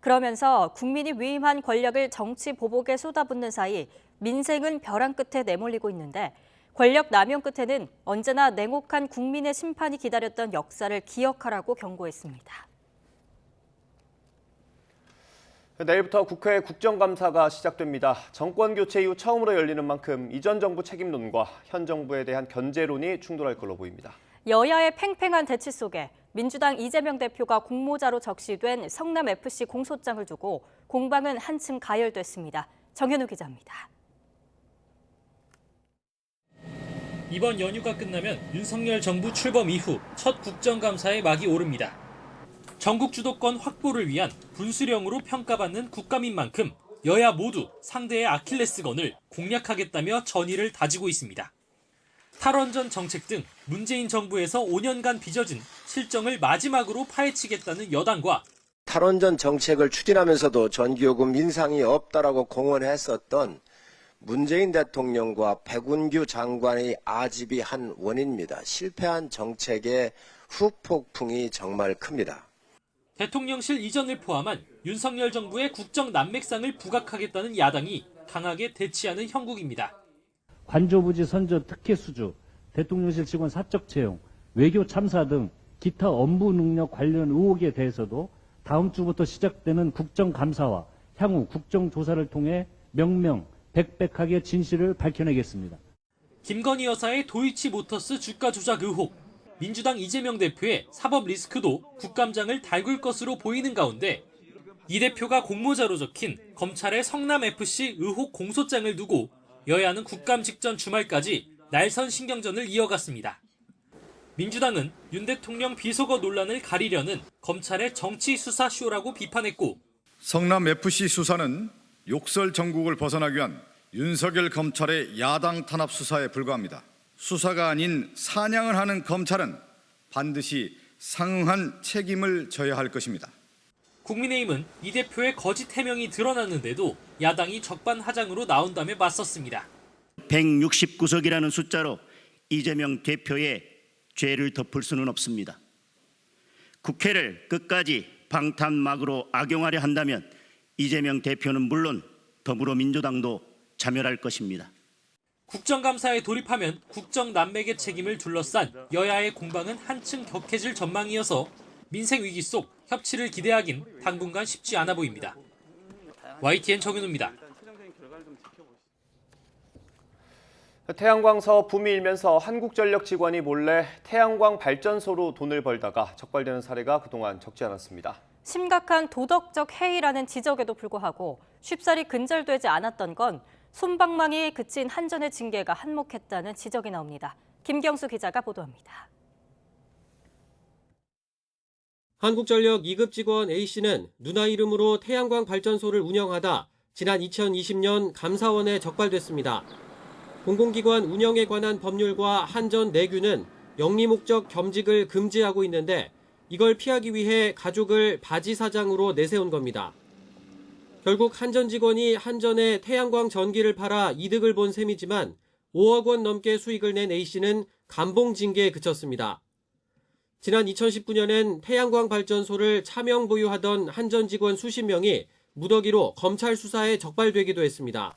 그러면서 국민이 위임한 권력을 정치 보복에 쏟아붓는 사이 민생은 벼랑 끝에 내몰리고 있는데 권력 남용 끝에는 언제나 냉혹한 국민의 심판이 기다렸던 역사를 기억하라고 경고했습니다. 내일부터 국회 국정감사가 시작됩니다. 정권 교체 이후 처음으로 열리는 만큼 이전 정부 책임론과 현 정부에 대한 견제론이 충돌할 걸로 보입니다. 여야의 팽팽한 대치 속에 민주당 이재명 대표가 공모자로 적시된 성남FC 공소장을 두고 공방은 한층 가열됐습니다. 정현우 기자입니다. 이번 연휴가 끝나면 윤석열 정부 출범 이후 첫 국정감사에 막이 오릅니다. 전국 주도권 확보를 위한 분수령으로 평가받는 국감인 만큼 여야 모두 상대의 아킬레스건을 공략하겠다며 전의를 다지고 있습니다. 탈원전 정책 등 문재인 정부에서 5년간 빚어진 실정을 마지막으로 파헤치겠다는 여당과 탈원전 정책을 추진하면서도 전기요금 인상이 없다라고 공언했었던 문재인 대통령과 백운규 장관의 아집이 한 원인입니다. 실패한 정책의 후폭풍이 정말 큽니다. 대통령실 이전을 포함한 윤석열 정부의 국정 난맥상을 부각하겠다는 야당이 강하게 대치하는 형국입니다. 관조부지 선저 특혜 수주, 대통령실 직원 사적 채용, 외교 참사 등 기타 업무 능력 관련 의혹에 대해서도 다음 주부터 시작되는 국정감사와 향후 국정조사를 통해 명명백백하게 진실을 밝혀내겠습니다. 김건희 여사의 도이치모터스 주가 조작 의혹, 민주당 이재명 대표의 사법 리스크도 국감장을 달굴 것으로 보이는 가운데 이 대표가 공모자로 적힌 검찰의 성남FC 의혹 공소장을 두고 여야는 국감 직전 주말까지 날선 신경전을 이어갔습니다. 민주당은 윤 대통령 비속어 논란을 가리려는 검찰의 정치 수사 쇼라고 비판했고 성남FC 수사는 욕설 전국을 벗어나기 위한 윤석열 검찰의 야당 탄압 수사에 불과합니다. 수사가 아닌 사냥을 하는 검찰은 반드시 상응한 책임을 져야 할 것입니다. 국민의힘은 이 대표의 거짓 해명이 드러났는데도 야당이 적반하장으로 나온 다음에 맞섰습니다. 169석이라는 숫자로 이재명 대표의 죄를 덮을 수는 없습니다. 국회를 끝까지 방탄막으로 악용하려 한다면 이재명 대표는 물론 더불어민주당도 자멸할 것입니다. 국정감사에 돌입하면 국정난맥의 책임을 둘러싼 여야의 공방은 한층 격해질 전망이어서 민생 위기 속 협치를 기대하긴 당분간 쉽지 않아 보입니다. YTN 정윤우입니다. 태양광 사업 붐이 일면서 한국전력 직원이 몰래 태양광 발전소로 돈을 벌다가 적발되는 사례가 그동안 적지 않았습니다. 심각한 도덕적 해이라는 지적에도 불구하고 쉽사리 근절되지 않았던 건 솜방망이 그친 한전의 징계가 한몫했다는 지적이 나옵니다. 김경수 기자가 보도합니다. 한국전력 2급 직원 A씨는 누나 이름으로 태양광 발전소를 운영하다 지난 2020년 감사원에 적발됐습니다. 공공기관 운영에 관한 법률과 한전 내규는 영리 목적 겸직을 금지하고 있는데 이걸 피하기 위해 가족을 바지 사장으로 내세운 겁니다. 결국 한전 직원이 한전에 태양광 전기를 팔아 이득을 본 셈이지만 5억 원 넘게 수익을 낸 A씨는 감봉 징계에 그쳤습니다. 지난 2019년엔 태양광 발전소를 차명 보유하던 한전 직원 수십 명이 무더기로 검찰 수사에 적발되기도 했습니다.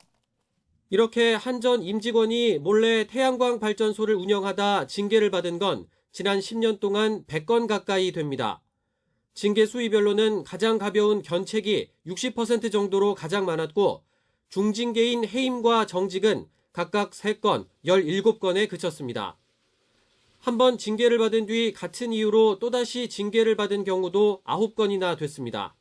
이렇게 한전 임직원이 몰래 태양광 발전소를 운영하다 징계를 받은 건 지난 10년 동안 100건 가까이 됩니다. 징계 수위별로는 가장 가벼운 견책이 60% 정도로 가장 많았고 중징계인 해임과 정직은 각각 3건, 17건에 그쳤습니다. 한 번 징계를 받은 뒤 같은 이유로 또다시 징계를 받은 경우도 9건이나 됐습니다.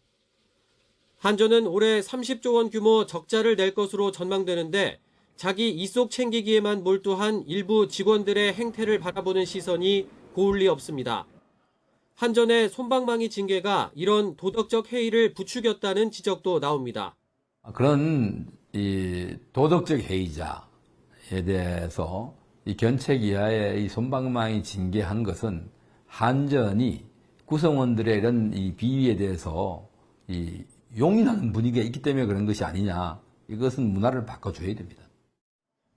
한전은 올해 30조 원 규모 적자를 낼 것으로 전망되는데 자기 이속 챙기기에만 몰두한 일부 직원들의 행태를 바라보는 시선이 고울 리 없습니다. 한전의 솜방망이 징계가 이런 도덕적 해이를 부추겼다는 지적도 나옵니다. 그런 이 도덕적 해이자에 대해서 이 견책 이하의 이 솜방망이 징계한 것은 한전이 구성원들의 이런 이 비위에 대해서 이 용인하는 분위기가 있기 때문에 그런 것이 아니냐. 이것은 문화를 바꿔줘야 됩니다.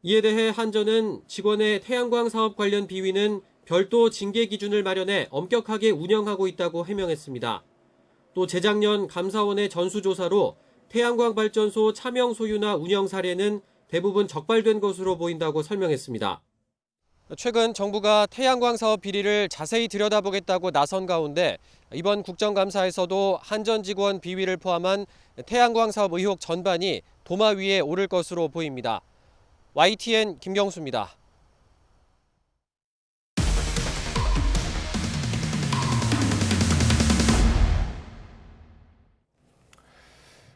이에 대해 한전은 직원의 태양광 사업 관련 비위는 별도 징계 기준을 마련해 엄격하게 운영하고 있다고 해명했습니다. 또 재작년 감사원의 전수조사로 태양광 발전소 차명 소유나 운영 사례는 대부분 적발된 것으로 보인다고 설명했습니다. 최근 정부가 태양광 사업 비리를 자세히 들여다보겠다고 나선 가운데 이번 국정감사에서도 한전 직원 비위를 포함한 태양광 사업 의혹 전반이 도마 위에 오를 것으로 보입니다. YTN 김경수입니다.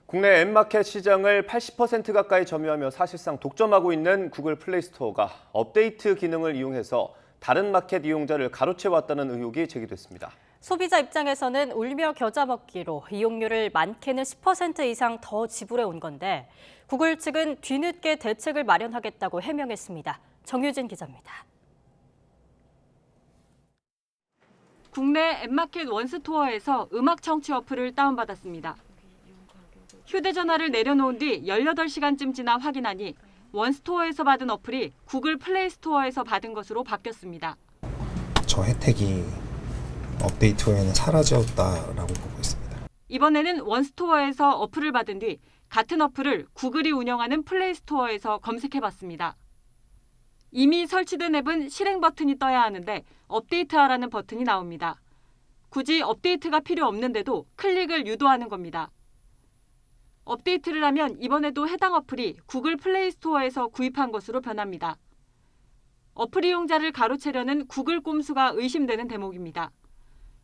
국내 앱마켓 시장을 80% 가까이 점유하며 사실상 독점하고 있는 구글 플레이스토어가 업데이트 기능을 이용해서 다른 마켓 이용자를 가로채왔다는 의혹이 제기됐습니다. 소비자 입장에서는 울며 겨자 먹기로 이용료를 많게는 10% 이상 더 지불해 온 건데 구글 측은 뒤늦게 대책을 마련하겠다고 해명했습니다. 정유진 기자입니다. 국내 앱마켓 원스토어에서 음악 청취 어플을 다운받았습니다. 휴대전화를 내려놓은 뒤 18시간쯤 지나 확인하니 원스토어에서 받은 어플이 구글 플레이스토어에서 받은 것으로 바뀌었습니다. 저 혜택이 업데이트 후에는 사라졌다라고 보고 있습니다. 이번에는 원스토어에서 어플을 받은 뒤 같은 어플을 구글이 운영하는 플레이스토어에서 검색해봤습니다. 이미 설치된 앱은 실행 버튼이 떠야 하는데 업데이트하라는 버튼이 나옵니다. 굳이 업데이트가 필요 없는데도 클릭을 유도하는 겁니다. 업데이트를 하면 이번에도 해당 어플이 구글 플레이스토어에서 구입한 것으로 변합니다. 어플 이용자를 가로채려는 구글 꼼수가 의심되는 대목입니다.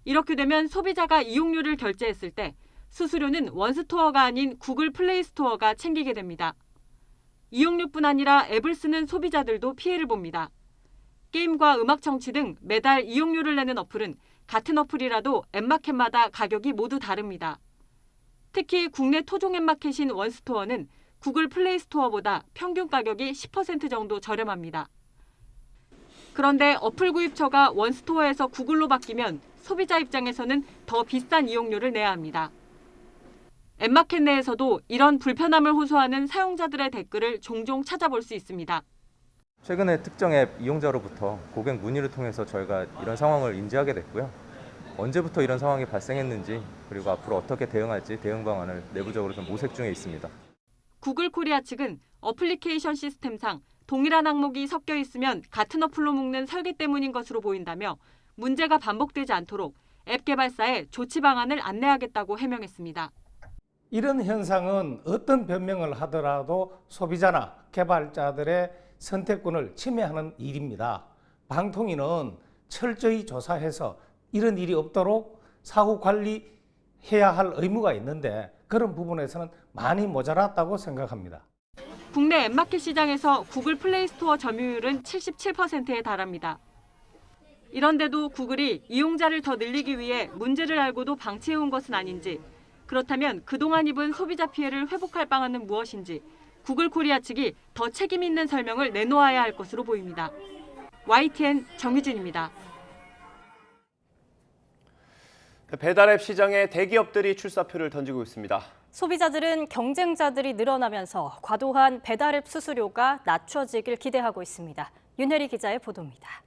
이렇게 되면 소비자가 이용료를 결제했을 때 수수료는 원스토어가 아닌 구글 플레이스토어가 챙기게 됩니다. 이용료뿐 아니라 앱을 쓰는 소비자들도 피해를 봅니다. 게임과 음악 청취 등 매달 이용료를 내는 어플은 같은 어플이라도 앱마켓마다 가격이 모두 다릅니다. 특히 국내 토종 앱마켓인 원스토어는 구글 플레이스토어보다 평균 가격이 10% 정도 저렴합니다. 그런데 어플 구입처가 원스토어에서 구글로 바뀌면 소비자 입장에서는 더 비싼 이용료를 내야 합니다. 앱마켓 내에서도 이런 불편함을 호소하는 사용자들의 댓글을 종종 찾아볼 수 있습니다. 최근에 특정 앱 이용자로부터 고객 문의를 통해서 저희가 이런 상황을 인지하게 됐고요. 언제부터 이런 상황이 발생했는지 그리고 앞으로 어떻게 대응할지 대응 방안을 내부적으로 좀 모색 중에 있습니다. 구글 코리아 측은 어플리케이션 시스템상 동일한 항목이 섞여 있으면 같은 어플로 묶는 설계 때문인 것으로 보인다며 문제가 반복되지 않도록 앱 개발사에 조치 방안을 안내하겠다고 해명했습니다. 이런 현상은 어떤 변명을 하더라도 소비자나 개발자들의 선택권을 침해하는 일입니다. 방통위는 철저히 조사해서 이런 일이 없도록 사후 관리해야 할 의무가 있는데 그런 부분에서는 많이 모자랐다고 생각합니다. 국내 앱마켓 시장에서 구글 플레이 스토어 점유율은 77%에 달합니다. 이런데도 구글이 이용자를 더 늘리기 위해 문제를 알고도 방치해온 것은 아닌지, 그렇다면 그동안 입은 소비자 피해를 회복할 방안은 무엇인지 구글 코리아 측이 더 책임 있는 설명을 내놓아야 할 것으로 보입니다. YTN 정유진입니다. 배달앱 시장에 대기업들이 출사표를 던지고 있습니다. 소비자들은 경쟁자들이 늘어나면서 과도한 배달앱 수수료가 낮춰지길 기대하고 있습니다. 윤혜리 기자의 보도입니다.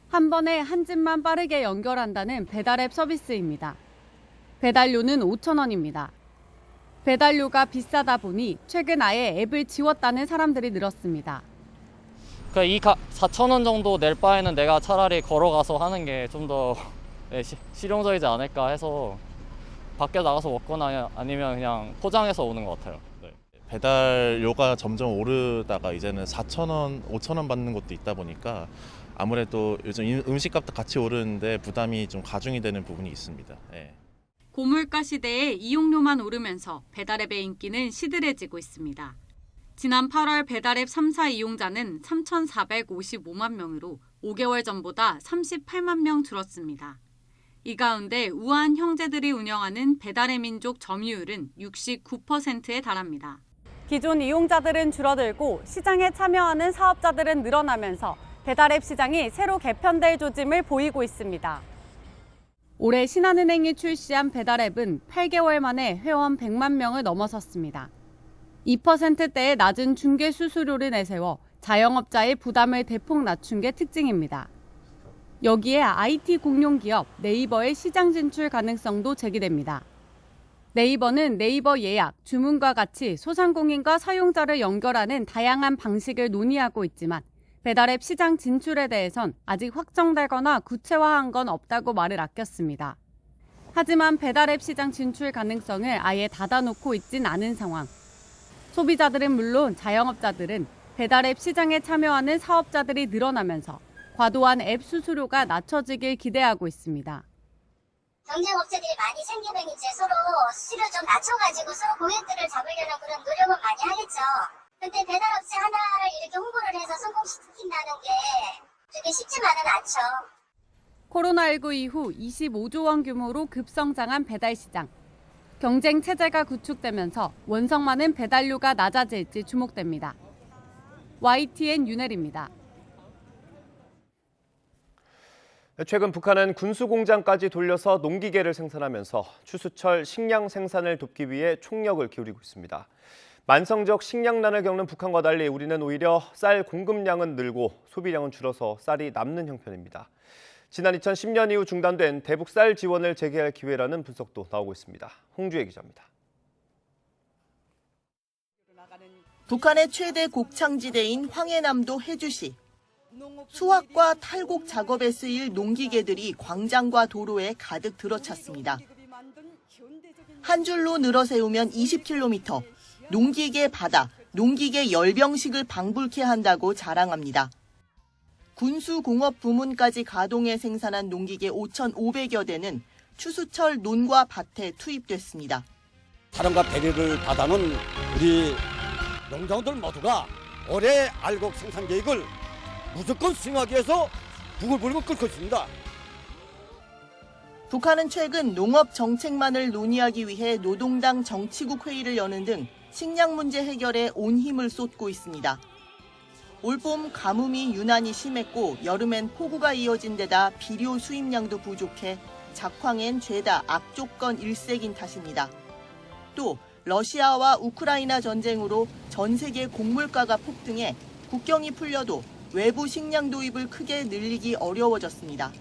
한 번에 한 집만 빠르게 연결한다는 배달앱 서비스입니다. 배달료는 5,000원입니다. 배달료가 비싸다 보니 최근 아예 앱을 지웠다는 사람들이 늘었습니다. 이 4,000원 정도 낼 바에는 내가 차라리 걸어가서 하는 게 좀 더 실용적이지 않을까 해서 밖에 나가서 먹거나 아니면 그냥 포장해서 오는 것 같아요. 네. 배달료가 점점 오르다가 이제는 4,000원, 5,000원 받는 것도 있다 보니까 아무래도 요즘 음식값도 같이 오르는데 부담이 좀 가중이 되는 부분이 있습니다. 네. 고물가 시대에 이용료만 오르면서 배달앱의 인기는 시들해지고 있습니다. 지난 8월 배달앱 3사 이용자는 3,455만 명으로 5개월 전보다 38만 명 줄었습니다. 이 가운데 우한 형제들이 운영하는 배달의 민족 점유율은 69%에 달합니다. 기존 이용자들은 줄어들고 시장에 참여하는 사업자들은 늘어나면서 배달앱 시장이 새로 개편될 조짐을 보이고 있습니다. 올해 신한은행이 출시한 배달앱은 8개월 만에 회원 100만 명을 넘어섰습니다. 2%대의 낮은 중개 수수료를 내세워 자영업자의 부담을 대폭 낮춘 게 특징입니다. 여기에 IT 공룡 기업 네이버의 시장 진출 가능성도 제기됩니다. 네이버는 네이버 예약, 주문과 같이 소상공인과 사용자를 연결하는 다양한 방식을 논의하고 있지만 배달앱 시장 진출에 대해선 아직 확정되거나 구체화한 건 없다고 말을 아꼈습니다. 하지만 배달앱 시장 진출 가능성을 아예 닫아놓고 있진 않은 상황. 소비자들은 물론 자영업자들은 배달앱 시장에 참여하는 사업자들이 늘어나면서 과도한 앱 수수료가 낮춰지길 기대하고 있습니다. 경쟁업체들이 많이 생기면 이제 서로 수수료 좀 낮춰가지고 서로 고객들을 잡으려는 그런 노력은 많이 하겠죠. 근데 배달업체 하나를 이렇게 홍보를 해서 성공시킨다는 게 그게 쉽지만은 않죠. 코로나19 이후 25조 원 규모로 급성장한 배달 시장. 경쟁 체제가 구축되면서 원성 많은 배달료가 낮아질지 주목됩니다. YTN 윤혜리입니다. 최근 북한은 군수공장까지 돌려서 농기계를 생산하면서 추수철 식량 생산을 돕기 위해 총력을 기울이고 있습니다. 만성적 식량난을 겪는 북한과 달리 우리는 오히려 쌀 공급량은 늘고 소비량은 줄어서 쌀이 남는 형편입니다. 지난 2010년 이후 중단된 대북 쌀 지원을 재개할 기회라는 분석도 나오고 있습니다. 홍주혜 기자입니다. 북한의 최대 곡창지대인 황해남도 해주시. 수확과 탈곡 작업에 쓰일 농기계들이 광장과 도로에 가득 들어찼습니다. 한 줄로 늘어 세우면 20km, 농기계 바다, 농기계 열병식을 방불케 한다고 자랑합니다. 군수공업 부문까지 가동해 생산한 농기계 5,500여 대는 추수철 논과 밭에 투입됐습니다. 사랑과 배려를 받아는 우리 농장들 모두가 올해 알곡 생산 계획을 무조건 수행하기 위해서 부글부글 끓고 있습니다. 북한은 최근 농업 정책만을 논의하기 위해 노동당 정치국 회의를 여는 등 식량 문제 해결에 온 힘을 쏟고 있습니다. 올봄 가뭄이 유난히 심했고 여름엔 폭우가 이어진 데다 비료 수입량도 부족해 작황엔 죄다 악조건 일색인 탓입니다. 또 러시아와 우크라이나 전쟁으로 전 세계 곡물가가 폭등해 국경이 풀려도 외부 식량 도입을 크게 늘리기 어려워졌습니다.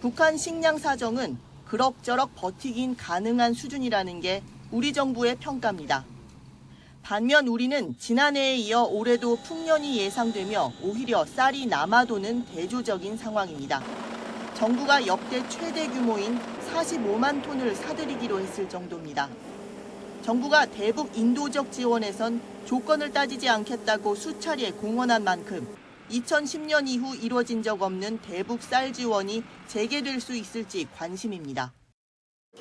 북한 식량 사정은 그럭저럭 버티긴 가능한 수준이라는 게 우리 정부의 평가입니다. 반면 우리는 지난해에 이어 올해도 풍년이 예상되며 오히려 쌀이 남아도는 대조적인 상황입니다. 정부가 역대 최대 규모인 45만 톤을 사들이기로 했을 정도입니다. 정부가 대북 인도적 지원에선 조건을 따지지 않겠다고 수차례 공언한 만큼 2010년 이후 이뤄진 적 없는 대북 쌀 지원이 재개될 수 있을지 관심입니다.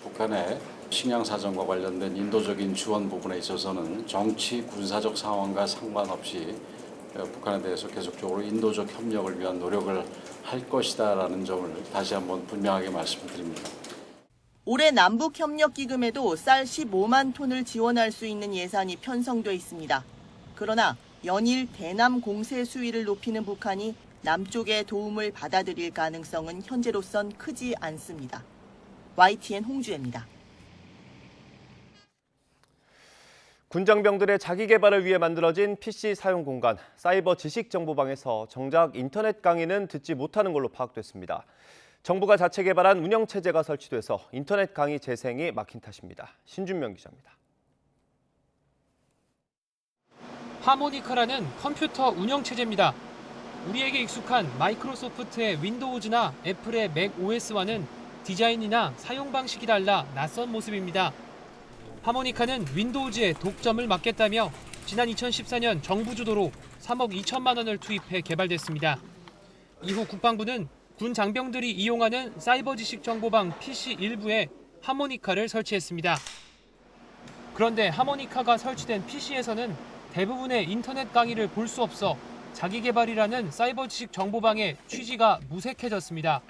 북한의 식량 사정과 관련된 인도적인 지원 부분에 있어서는 정치 군사적 상황과 상관없이 북한에 대해서 계속적으로 인도적 협력을 위한 노력을 할 것이다라는 점을 다시 한번 분명하게 말씀드립니다. 올해 남북협력기금에도 쌀 15만 톤을 지원할 수 있는 예산이 편성돼 있습니다. 그러나 연일 대남 공세 수위를 높이는 북한이 남쪽의 도움을 받아들일 가능성은 현재로선 크지 않습니다. YTN 홍주혜입니다. 군장병들의 자기 개발을 위해 만들어진 PC 사용 공간, 사이버 지식정보방에서 정작 인터넷 강의는 듣지 못하는 걸로 파악됐습니다. 정부가 자체 개발한 운영체제가 설치돼서 인터넷 강의 재생이 막힌 탓입니다. 신준명 기자입니다. 하모니카라는 컴퓨터 운영체제입니다. 우리에게 익숙한 마이크로소프트의 윈도우즈나 애플의 맥 OS와는 디자인이나 사용 방식이 달라 낯선 모습입니다. 하모니카는 윈도우즈의 독점을 막겠다며 지난 2014년 정부 주도로 3억 2천만 원을 투입해 개발됐습니다. 이후 국방부는 군 장병들이 이용하는 사이버 지식 정보방 PC 일부에 하모니카를 설치했습니다. 그런데 하모니카가 설치된 PC에서는 대부분의 인터넷 강의를 볼 수 없어 자기 개발이라는 사이버 지식 정보방의 취지가 무색해졌습니다.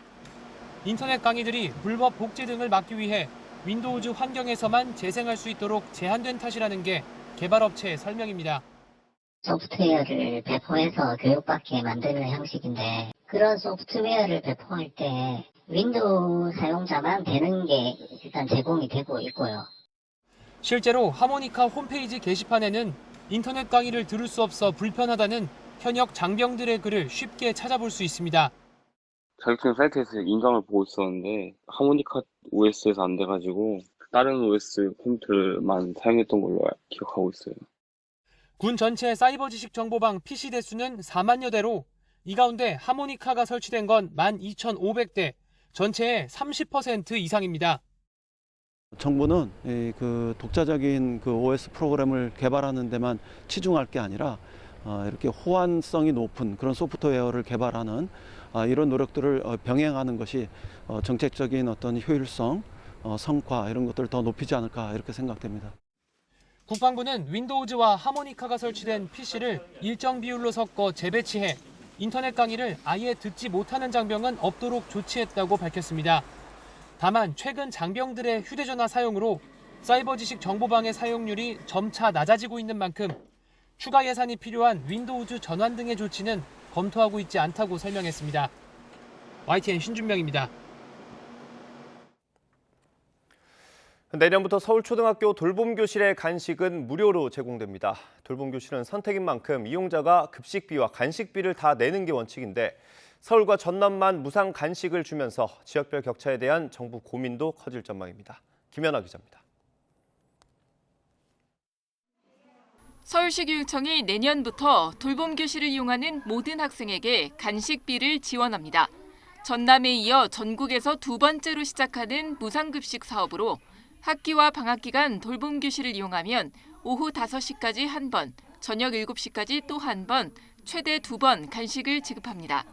인터넷 강의들이 불법 복제 등을 막기 위해 윈도우즈 환경에서만 재생할 수 있도록 제한된 탓이라는 게 개발업체의 설명입니다. 소프트웨어를 배포해서 교육받게 만드는 형식인데 그런 소프트웨어를 배포할 때 윈도우 사용자만 되는 게 일단 제공이 되고 있고요. 실제로 하모니카 홈페이지 게시판에는 인터넷 강의를 들을 수 없어 불편하다는 현역 장병들의 글을 쉽게 찾아볼 수 있습니다. 자격증 사이트에서 인강을 보고 있었는데 하모니카 OS에서 안 돼가지고 다른 OS 컴퓨터만 사용했던 걸로 기억하고 있어요. 군 전체 사이버 지식 정보방 PC 대수는 4만여 대로 이 가운데 하모니카가 설치된 건 12,500대, 전체의 30% 이상입니다. 정부는 그 독자적인 그 OS 프로그램을 개발하는 데만 치중할 게 아니라 이렇게 호환성이 높은 그런 소프트웨어를 개발하는 이런 노력들을 병행하는 것이 정책적인 어떤 효율성, 성과 이런 것들을 더 높이지 않을까 이렇게 생각됩니다. 국방부는 윈도우즈와 하모니카가 설치된 PC를 일정 비율로 섞어 재배치해 인터넷 강의를 아예 듣지 못하는 장병은 없도록 조치했다고 밝혔습니다. 다만 최근 장병들의 휴대전화 사용으로 사이버 지식 정보방의 사용률이 점차 낮아지고 있는 만큼 추가 예산이 필요한 윈도우즈 전환 등의 조치는 검토하고 있지 않다고 설명했습니다. YTN 신준명입니다. 내년부터 서울초등학교 돌봄교실의 간식은 무료로 제공됩니다. 돌봄교실은 선택인 만큼 이용자가 급식비와 간식비를 다 내는 게 원칙인데 서울과 전남만 무상 간식을 주면서 지역별 격차에 대한 정부 고민도 커질 전망입니다. 김연아 기자입니다. 서울시교육청이 내년부터 돌봄교실을 이용하는 모든 학생에게 간식비를 지원합니다. 전남에 이어 전국에서 두 번째로 시작하는 무상급식 사업으로 학기와 방학 기간 돌봄교실을 이용하면 오후 5시까지 한 번, 저녁 7시까지 또 한 번, 최대 2번 간식을 지급합니다.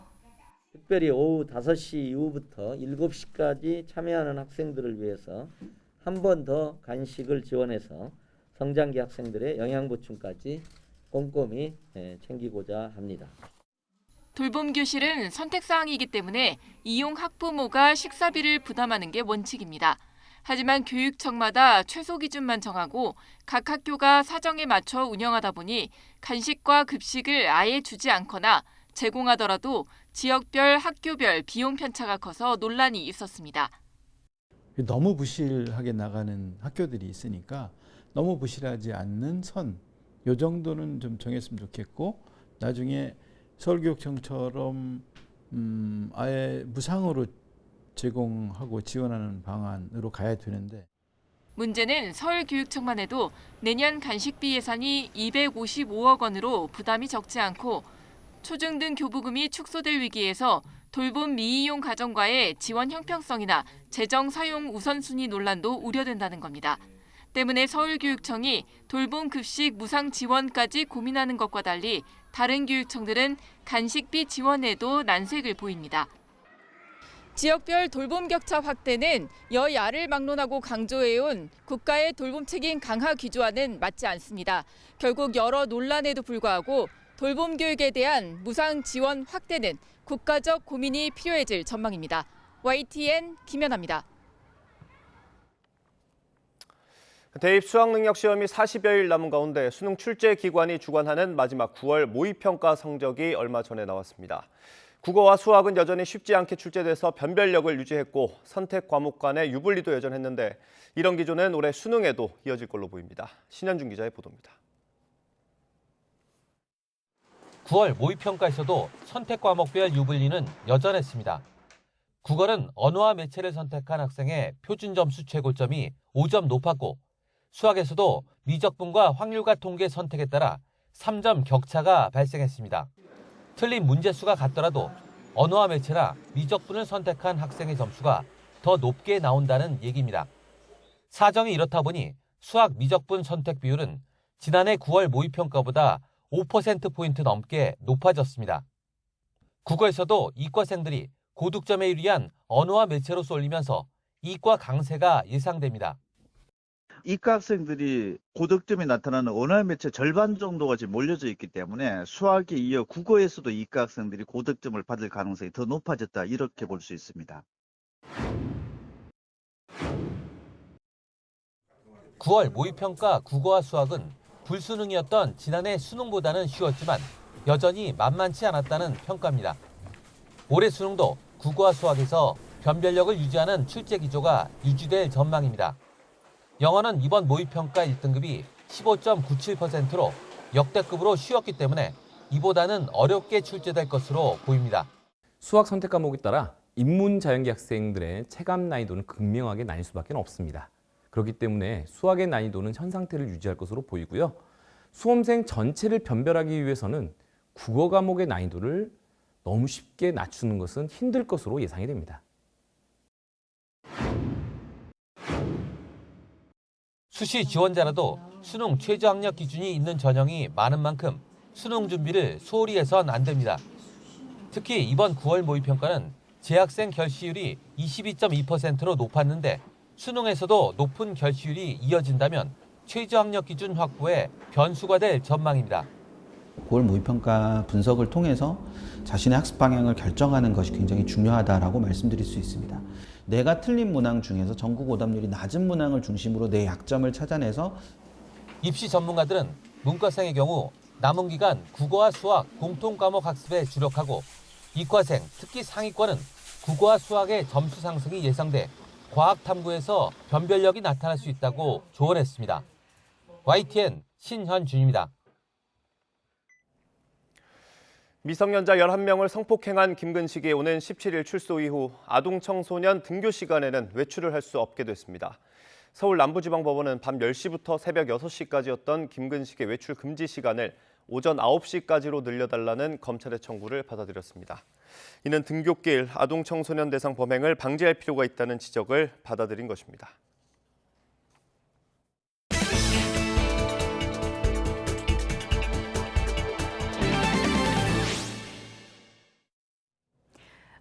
특별히 오후 5시 이후부터 7시까지 참여하는 학생들을 위해서 한 번 더 간식을 지원해서 성장기 학생들의 영양 보충까지 꼼꼼히 챙기고자 합니다. 돌봄교실은 선택사항이기 때문에 이용 학부모가 식사비를 부담하는 게 원칙입니다. 하지만 교육청마다 최소 기준만 정하고 각 학교가 사정에 맞춰 운영하다 보니 간식과 급식을 아예 주지 않거나 제공하더라도 지역별, 학교별 비용 편차가 커서 논란이 있었습니다. 너무 부실하게 나가는 학교들이 있으니까 너무 부실하지 않는 선, 요 정도는 좀 정했으면 좋겠고, 나중에 서울교육청처럼 아예 무상으로 제공하고 지원하는 방안으로 가야 되는데, 문제는 서울교육청만 해도 내년 간식비 예산이 255억 원으로 부담이 적지 않고 초중등 교부금이 축소될 위기에서 돌봄 미이용 가정과의 지원 형평성이나 재정 사용 우선순위 논란도 우려된다는 겁니다. 때문에 서울교육청이 돌봄 급식 무상 지원까지 고민하는 것과 달리 다른 교육청들은 간식비 지원에도 난색을 보입니다. 지역별 돌봄 격차 확대는 여야를 막론하고 강조해온 국가의 돌봄 책임 강화 기조와는 맞지 않습니다. 결국 여러 논란에도 불구하고 돌봄 교육에 대한 무상 지원 확대는 국가적 고민이 필요해질 전망입니다. YTN 김연아입니다. 대입 수학능력 시험이 40여일 남은 가운데 수능 출제 기관이 주관하는 마지막 9월 모의평가 성적이 얼마 전에 나왔습니다. 국어와 수학은 여전히 쉽지 않게 출제돼서 변별력을 유지했고 선택 과목 간의 유불리도 여전했는데 이런 기조는 올해 수능에도 이어질 걸로 보입니다. 신현준 기자의 보도입니다. 9월 모의평가에서도 선택 과목별 유불리는 여전했습니다. 국어는 언어와 매체를 선택한 학생의 표준 점수 최고점이 5점 높았고 수학에서도 미적분과 확률과 통계 선택에 따라 3점 격차가 발생했습니다. 틀린 문제수가 같더라도 언어와 매체나 미적분을 선택한 학생의 점수가 더 높게 나온다는 얘기입니다. 사정이 이렇다 보니 수학 미적분 선택 비율은 지난해 9월 모의평가보다 5%포인트 넘게 높아졌습니다. 국어에서도 이과생들이 고득점에 유리한 언어와 매체로 쏠리면서 이과 강세가 예상됩니다. 이과 학생들이 고득점이 나타나는 언어와 매체 절반 정도가 지금 몰려져 있기 때문에 수학에 이어 국어에서도 이과 학생들이 고득점을 받을 가능성이 더 높아졌다, 이렇게 볼 수 있습니다. 9월 모의평가 국어와 수학은 불수능이었던 지난해 수능보다는 쉬웠지만 여전히 만만치 않았다는 평가입니다. 올해 수능도 국어와 수학에서 변별력을 유지하는 출제 기조가 유지될 전망입니다. 영어는 이번 모의평가 1등급이 15.97%로 역대급으로 쉬웠기 때문에 이보다는 어렵게 출제될 것으로 보입니다. 수학 선택 과목에 따라 인문 자연계 학생들의 체감 난이도는 극명하게 나뉠 수밖에 없습니다. 그렇기 때문에 수학의 난이도는 현 상태를 유지할 것으로 보이고요. 수험생 전체를 변별하기 위해서는 국어 과목의 난이도를 너무 쉽게 낮추는 것은 힘들 것으로 예상이 됩니다. 수시 지원자라도 수능 최저학력 기준이 있는 전형이 많은 만큼 수능 준비를 소홀히 해선 안 됩니다. 특히 이번 9월 모의평가는 재학생 결시율이 22.2%로 높았는데 수능에서도 높은 결시율이 이어진다면 최저학력 기준 확보에 변수가 될 전망입니다. 9월 모의평가 분석을 통해서 자신의 학습 방향을 결정하는 것이 굉장히 중요하다라고 말씀드릴 수 있습니다. 내가 틀린 문항 중에서 전국 오답률이 낮은 문항을 중심으로 내 약점을 찾아내서 입시 전문가들은 문과생의 경우 남은 기간 국어와 수학 공통 과목 학습에 주력하고 이과생, 특히 상위권은 국어와 수학의 점수 상승이 예상돼 과학 탐구에서 변별력이 나타날 수 있다고 조언했습니다. YTN 신현준입니다. 미성년자 11명을 성폭행한 김근식이 오는 17일 출소 이후 아동 청소년 등교 시간에는 외출을 할 수 없게 됐습니다. 서울 남부지방법원은 밤 10시부터 새벽 6시까지였던 김근식의 외출 금지 시간을 오전 9시까지로 늘려달라는 검찰의 청구를 받아들였습니다. 이는 등굣길 아동 청소년 대상 범행을 방지할 필요가 있다는 지적을 받아들인 것입니다.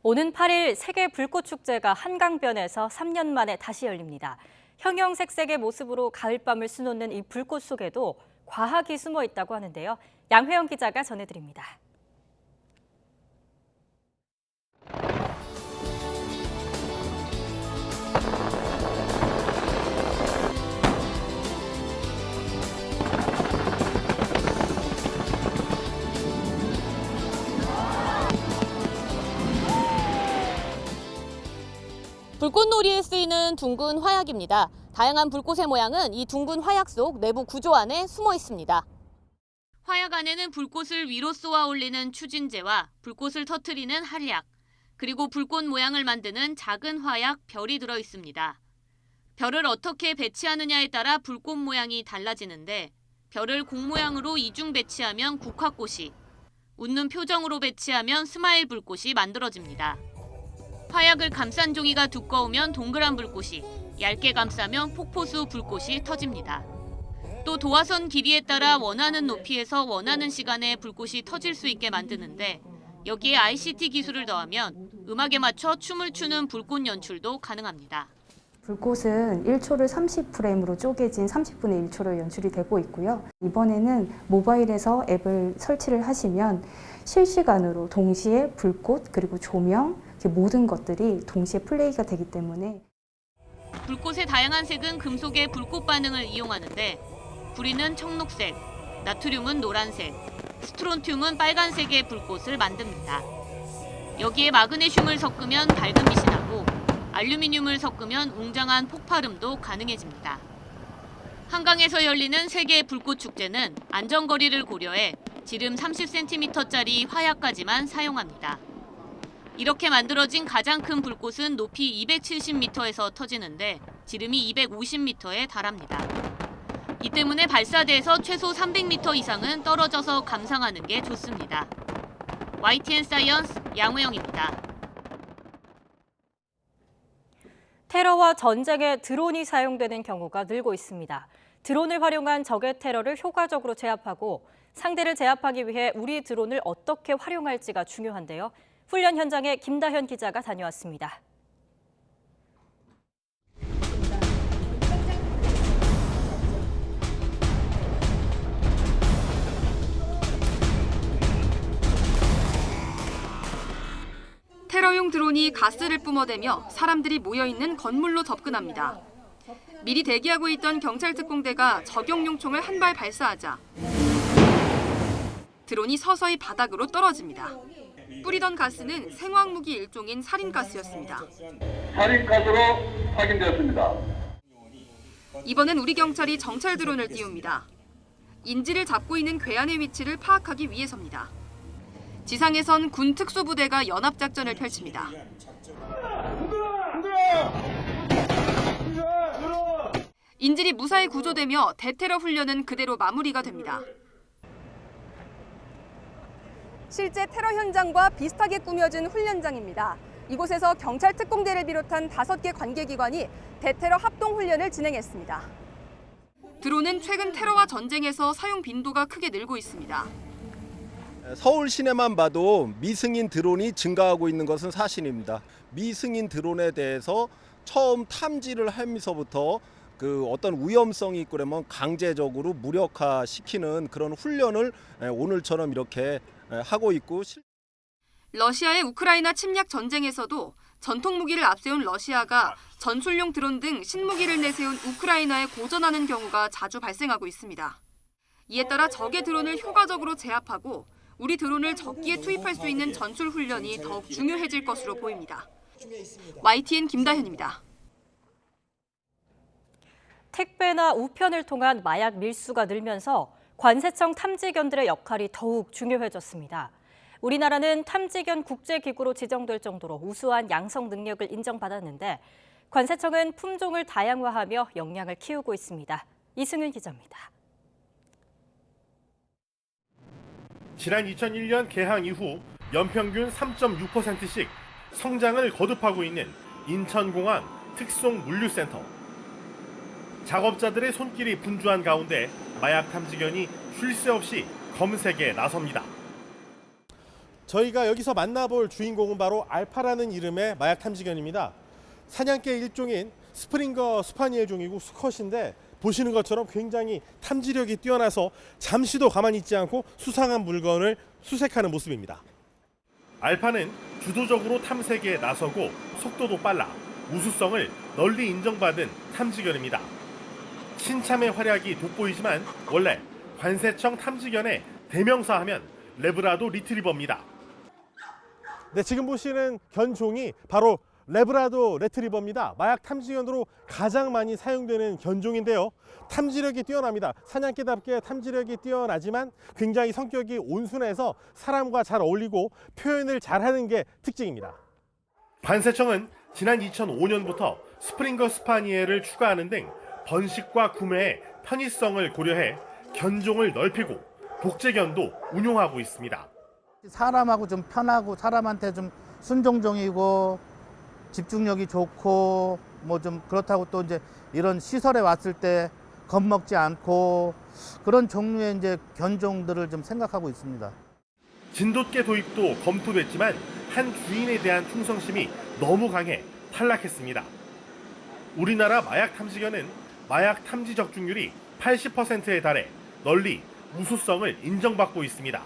오는 8일 세계 불꽃축제가 한강변에서 3년 만에 다시 열립니다. 형형색색의 모습으로 가을밤을 수놓는 이 불꽃 속에도 과학이 숨어 있다고 하는데요. 양회영 기자가 전해드립니다. 불꽃놀이에 쓰이는 둥근 화약입니다. 다양한 불꽃의 모양은 이 둥근 화약 속 내부 구조 안에 숨어 있습니다. 화약 안에는 불꽃을 위로 쏘아 올리는 추진제와 불꽃을 터뜨리는 한약, 그리고 불꽃 모양을 만드는 작은 화약 별이 들어 있습니다. 별을 어떻게 배치하느냐에 따라 불꽃 모양이 달라지는데 별을 공 모양으로 이중 배치하면 국화꽃이, 웃는 표정으로 배치하면 스마일 불꽃이 만들어집니다. 화약을 감싼 종이가 두꺼우면 동그란 불꽃이, 얇게 감싸면 폭포수 불꽃이 터집니다. 또 도화선 길이에 따라 원하는 높이에서 원하는 시간에 불꽃이 터질 수 있게 만드는데 여기에 ICT 기술을 더하면 음악에 맞춰 춤을 추는 불꽃 연출도 가능합니다. 불꽃은 1초를 30프레임으로 쪼개진 30분의 1초로 연출이 되고 있고요. 이번에는 모바일에서 앱을 설치를 하시면 실시간으로 동시에 불꽃 그리고 조명 모든 것들이 동시에 플레이가 되기 때문에 불꽃의 다양한 색은 금속의 불꽃 반응을 이용하는데 구리는 청록색, 나트륨은 노란색, 스트론튬은 빨간색의 불꽃을 만듭니다. 여기에 마그네슘을 섞으면 밝은 빛이 나고 알루미늄을 섞으면 웅장한 폭발음도 가능해집니다. 한강에서 열리는 세계 불꽃 축제는 안전거리를 고려해 지름 30cm짜리 화약까지만 사용합니다. 이렇게 만들어진 가장 큰 불꽃은 높이 270m에서 터지는데 지름이 250m에 달합니다. 이 때문에 발사대에서 최소 300m 이상은 떨어져서 감상하는 게 좋습니다. YTN 사이언스 양호영입니다. 테러와 전쟁에 드론이 사용되는 경우가 늘고 있습니다. 드론을 활용한 적의 테러를 효과적으로 제압하고 상대를 제압하기 위해 우리 드론을 어떻게 활용할지가 중요한데요. 훈련 현장에 김다현 기자가 다녀왔습니다. 테러용 드론이 가스를 뿜어대며 사람들이 모여있는 건물로 접근합니다. 미리 대기하고 있던 경찰 특공대가 적용용 총을 한 발 발사하자 드론이 서서히 바닥으로 떨어집니다. 뿌리던 가스는 생화학무기 일종인 살인가스였습니다. 살인가스로 확인되었습니다. 이번엔 우리 경찰이 정찰 드론을 띄웁니다. 인지를 잡고 있는 괴한의 위치를 파악하기 위해서입니다. 지상에선 군 특수부대가 연합작전을 펼칩니다. 인질이 무사히 구조되며 대테러 훈련은 그대로 마무리가 됩니다. 실제 테러 현장과 비슷하게 꾸며진 훈련장입니다. 이곳에서 경찰 특공대를 비롯한 5개 관계기관이 대테러 합동훈련을 진행했습니다. 드론은 최근 테러와 전쟁에서 사용 빈도가 크게 늘고 있습니다. 서울 시내만 봐도 미승인 드론이 증가하고 있는 것은 사실입니다. 미승인 드론에 대해서 처음 탐지를 하면서부터 그 어떤 위험성이 있고 그러면 강제적으로 무력화시키는 그런 훈련을 오늘처럼 이렇게 하고 있고. 러시아의 우크라이나 침략 전쟁에서도 전통 무기를 앞세운 러시아가 전술용 드론 등 신무기를 내세운 우크라이나에 고전하는 경우가 자주 발생하고 있습니다. 이에 따라 적의 드론을 효과적으로 제압하고 우리 드론을 적기에 투입할 수 있는 전술 훈련이 더욱 중요해질 것으로 보입니다. YTN 김다현입니다. 택배나 우편을 통한 마약 밀수가 늘면서 관세청 탐지견들의 역할이 더욱 중요해졌습니다. 우리나라는 탐지견 국제기구로 지정될 정도로 우수한 양성 능력을 인정받았는데 관세청은 품종을 다양화하며 역량을 키우고 있습니다. 이승윤 기자입니다. 지난 2001년 개항 이후 연평균 3.6%씩 성장을 거듭하고 있는 인천공항 특송물류센터. 작업자들의 손길이 분주한 가운데 마약 탐지견이 쉴 새 없이 검색에 나섭니다. 저희가 여기서 만나볼 주인공은 바로 알파라는 이름의 마약 탐지견입니다. 사냥개 일종인 스프링거 스파니엘 종이고 수컷인데 보시는 것처럼 굉장히 탐지력이 뛰어나서 잠시도 가만히 있지 않고 수상한 물건을 수색하는 모습입니다. 알파는 주도적으로 탐색에 나서고 속도도 빨라 우수성을 널리 인정받은 탐지견입니다. 신참의 활약이 돋보이지만 원래 관세청 탐지견의 대명사하면 레브라도 리트리버입니다. 네, 지금 보시는 견종이 바로 레브라도 레트리버입니다. 마약 탐지견으로 가장 많이 사용되는 견종인데요. 탐지력이 뛰어납니다. 사냥개답게 탐지력이 뛰어나지만 굉장히 성격이 온순해서 사람과 잘 어울리고 표현을 잘하는 게 특징입니다. 관세청은 지난 2005년부터 스프링거 스파니엘을 추가하는 등 번식과 구매의 편의성을 고려해 견종을 넓히고 복제견도 운용하고 있습니다. 사람하고 좀 편하고 사람한테 좀 순종적이고 집중력이 좋고 뭐 좀 그렇다고 또 이제 이런 시설에 왔을 때 겁먹지 않고 그런 종류의 이제 견종들을 좀 생각하고 있습니다. 진돗개 도입도 검토됐지만 한 주인에 대한 충성심이 너무 강해 탈락했습니다. 우리나라 마약 탐지견은 마약 탐지 적중률이 80%에 달해 널리 우수성을 인정받고 있습니다.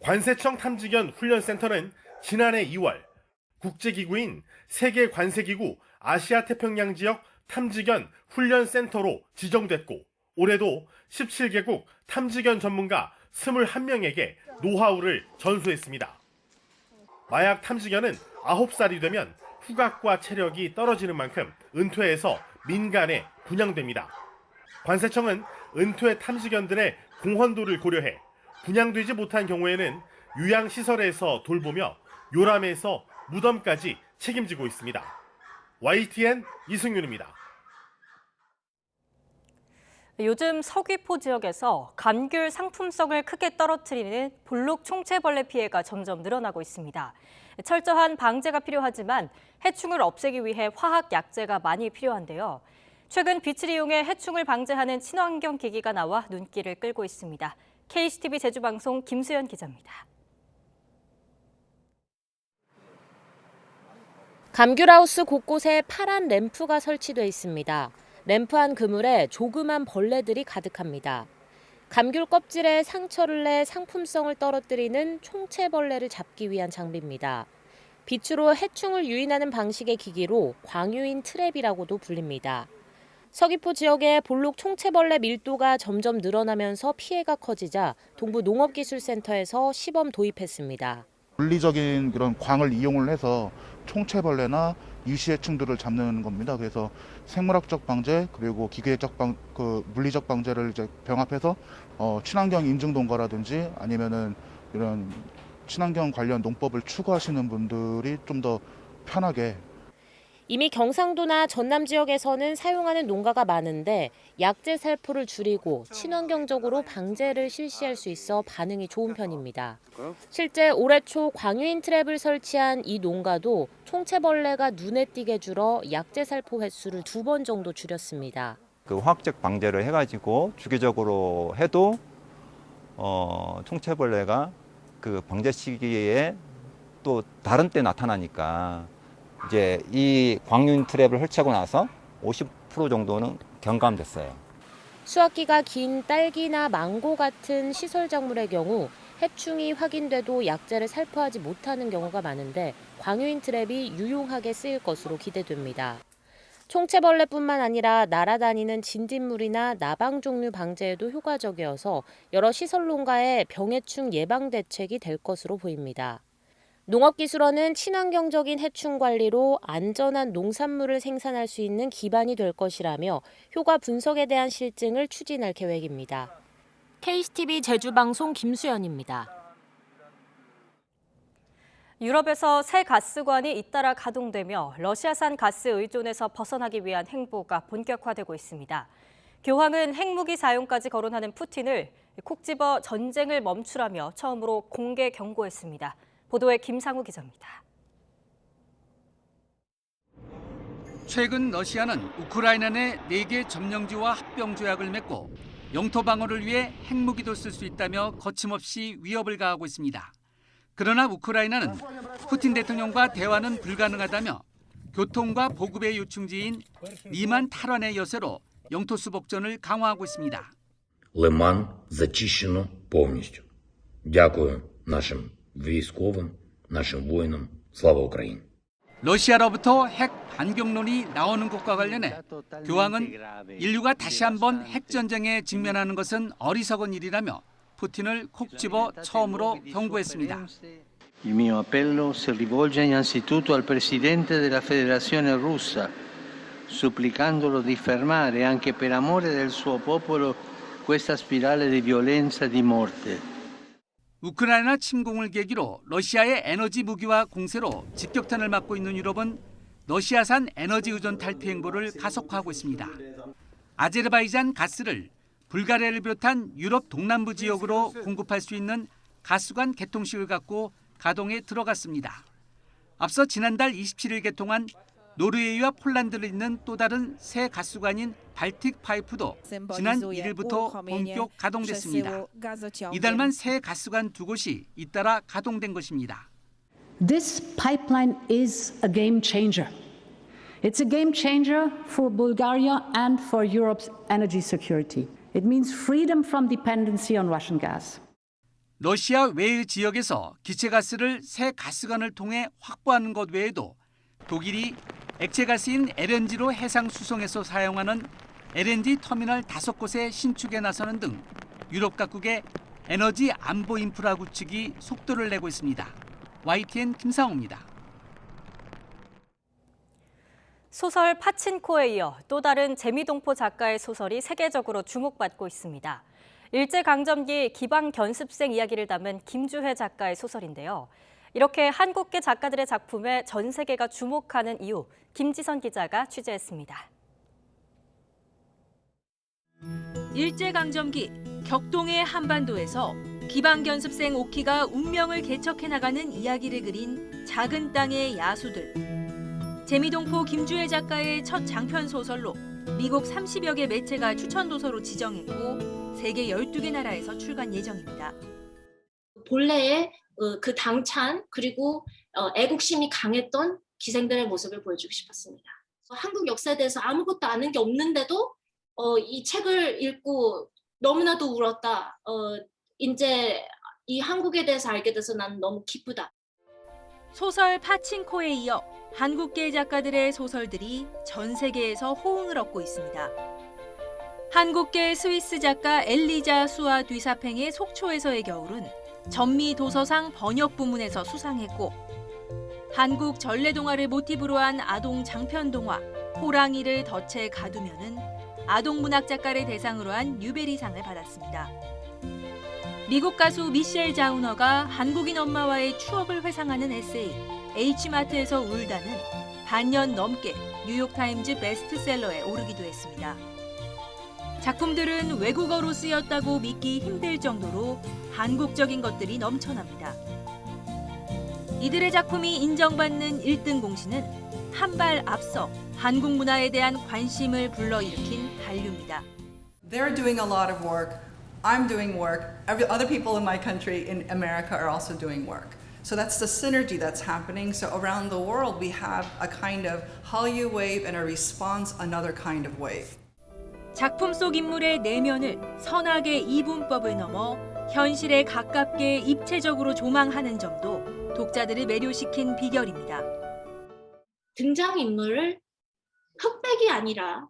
관세청 탐지견 훈련센터는 지난해 2월 국제기구인 세계관세기구 아시아태평양 지역 탐지견 훈련센터로 지정됐고 올해도 17개국 탐지견 전문가 21명에게 노하우를 전수했습니다. 마약 탐지견은 9살이 되면 후각과 체력이 떨어지는 만큼 은퇴해서 민간에 분양됩니다. 관세청은 은퇴 탐지견들의 공헌도를 고려해 분양되지 못한 경우에는 요양시설에서 돌보며 요람에서 무덤까지 책임지고 있습니다. YTN 이승윤입니다. 요즘 서귀포 지역에서 감귤 상품성을 크게 떨어뜨리는 볼록 총체벌레 피해가 점점 늘어나고 있습니다. 철저한 방제가 필요하지만 해충을 없애기 위해 화학 약제가 많이 필요한데요. 최근 빛을 이용해 해충을 방제하는 친환경 기기가 나와 눈길을 끌고 있습니다. KCTV 제주방송 김수연 기자입니다. 감귤하우스 곳곳에 파란 램프가 설치돼 있습니다. 램프 안 그물에 조그만 벌레들이 가득합니다. 감귤 껍질에 상처를 내 상품성을 떨어뜨리는 총체벌레를 잡기 위한 장비입니다. 빛으로 해충을 유인하는 방식의 기기로 광유인 트랩이라고도 불립니다. 서귀포 지역의 볼록 총체벌레 밀도가 점점 늘어나면서 피해가 커지자 동부농업기술센터에서 시범 도입했습니다. 물리적인 그런 광을 이용을 해서 총체벌레나 유시해충들을 잡는 겁니다. 그래서 생물학적 방제 그리고 기계적 물리적 방제를 이제 병합해서 친환경 인증 농가라든지 아니면은 이런 친환경 관련 농법을 추구하시는 분들이 좀 더 편하게. 이미 경상도나 전남 지역에서는 사용하는 농가가 많은데 약제 살포를 줄이고 친환경적으로 방제를 실시할 수 있어 반응이 좋은 편입니다. 실제 올해 초 광유인 트랩을 설치한 이 농가도 총체벌레가 눈에 띄게 줄어 약제 살포 횟수를 2번 정도 줄였습니다. 그 화학적 방제를 해가지고 주기적으로 해도 총체벌레가 그 방제 시기에 또 다른 때 나타나니까 이제 이 광유인 트랩을 설치하고 나서 50% 정도는 경감됐어요. 수확기가 긴 딸기나 망고 같은 시설 작물의 경우 해충이 확인돼도 약제를 살포하지 못하는 경우가 많은데 광유인 트랩이 유용하게 쓰일 것으로 기대됩니다. 총체벌레뿐만 아니라 날아다니는 진딧물이나 나방 종류 방제에도 효과적이어서 여러 시설 농가의 병해충 예방 대책이 될 것으로 보입니다. 농업기술원은 친환경적인 해충 관리로 안전한 농산물을 생산할 수 있는 기반이 될 것이라며 효과 분석에 대한 실증을 추진할 계획입니다. KCTV 제주방송 김수연입니다. 유럽에서 새 가스관이 잇따라 가동되며 러시아산 가스 의존에서 벗어나기 위한 행보가 본격화되고 있습니다. 교황은 핵무기 사용까지 거론하는 푸틴을 콕 집어 전쟁을 멈추라며 처음으로 공개 경고했습니다. 보도에 김상우 기자입니다. 최근 러시아는 우크라이나 내 4개 점령지와 합병 조약을 맺고 영토 방어를 위해 핵무기도 쓸 수 있다며 거침없이 위협을 가하고 있습니다. 그러나 우크라이나는 푸틴 대통령과 대화는 불가능하다며 교통과 보급의 요충지인 리만 탈환의 여세로 영토 수복전을 강화하고 있습니다. Лиман зачищено повністю. Дякую нашим військовим, нашим воїнам. слава Україні. 러시아로부터 핵 반격론이 나오는 것과 관련해 교황은 인류가 다시 한번 핵전쟁에 직면하는 것은 어리석은 일이라며 푸틴을 콕 집어 처음으로 경고했습니다. Il mio appello si rivolge innanzitutto al Presidente della Federazione Russa, supplicandolo di fermare anche per amore del suo popolo questa spirale di violenza e di morte. 우크라이나 침공을 계기로 러시아의 에너지 무기와 공세로 직격탄을 맞고 있는 유럽은 러시아산 에너지 의존 탈피 행보를 가속화하고 있습니다. 아제르바이잔 가스를 불가리아를 비롯한 유럽 동남부 지역으로 공급할 수 있는 가스관 개통식을 갖고 가동에 들어갔습니다. 앞서 지난달 27일 개통한 노르웨이와 폴란드를 잇는 또 다른 새 가스관인 발틱 파이프도 지난 1일부터 본격 가동됐습니다. 이달만 새 가스관 2곳이 잇따라 가동된 것입니다. This pipeline is a game changer. It's a game changer for Bulgaria and for Europe's energy security. It means freedom from dependency on Russian gas. 러시아 외의 지역에서 기체가스를 새 가스관을 통해 확보하는 것 외에도 독일이 액체가스인 LNG로 해상 수송에서 사용하는 LNG 터미널 5곳의 신축에 나서는 등 유럽 각국의 에너지 안보 인프라 구축이 속도를 내고 있습니다. YTN 김상호입니다. 소설 파친코에 이어 또 다른 재미동포 작가의 소설이 세계적으로 주목받고 있습니다. 일제강점기 기방견습생 이야기를 담은 김주혜 작가의 소설인데요. 이렇게 한국계 작가들의 작품에 전 세계가 주목하는 이유, 김지선 기자가 취재했습니다. 일제강점기 격동의 한반도에서 기방견습생 오키가 운명을 개척해 나가는 이야기를 그린 작은 땅의 야수들. 재미동포 김주혜 작가의 첫 장편 소설로 미국 30여 개 매체가 추천 도서로 지정했고 세계 12개 나라에서 출간 예정입니다. 본래의 그 당찬 그리고 애국심이 강했던 기생들의 모습을 보여주고 싶었습니다. 한국 역사에 대해서 아무것도 아는 게 없는데도 이 책을 읽고 너무나도 울었다. 이제 이 한국에 대해서 알게 돼서 난 너무 기쁘다. 소설 파친코에 이어 한국계 작가들의 소설들이 전 세계에서 호응을 얻고 있습니다. 한국계 스위스 작가 엘리자 수아 뒤사팽의 속초에서의 겨울은 전미 도서상 번역 부문에서 수상했고 한국 전래동화를 모티브로 한 아동 장편 동화 호랑이를 덫에 가두면은 아동문학 작가를 대상으로 한 뉴베리상을 받았습니다. 미국 가수 미셸 자우너가 한국인 엄마와의 추억을 회상하는 에세이 H마트에서 울다는 반년 넘게 뉴욕타임즈 베스트셀러에 오르기도 했습니다. 작품들은 외국어로 쓰였다고 믿기 힘들 정도로 한국적인 것들이 넘쳐납니다. 이들의 작품이 인정받는 1등 공신은 한 발 앞서 한국 문화에 대한 관심을 불러일으킨 한류입니다. They're doing a lot of work. I'm doing work. Other people in my country, in America, are also doing work. So that's the synergy that's happening. So around the world, we have a kind of Hallyu wave and a response, another kind of wave. 작품 속 인물의 내면을 선악의 이분법을 넘어 현실에 가깝게 입체적으로 조망하는 점도 독자들을 매료시킨 비결입니다. 등장인물을 흑백이 아니라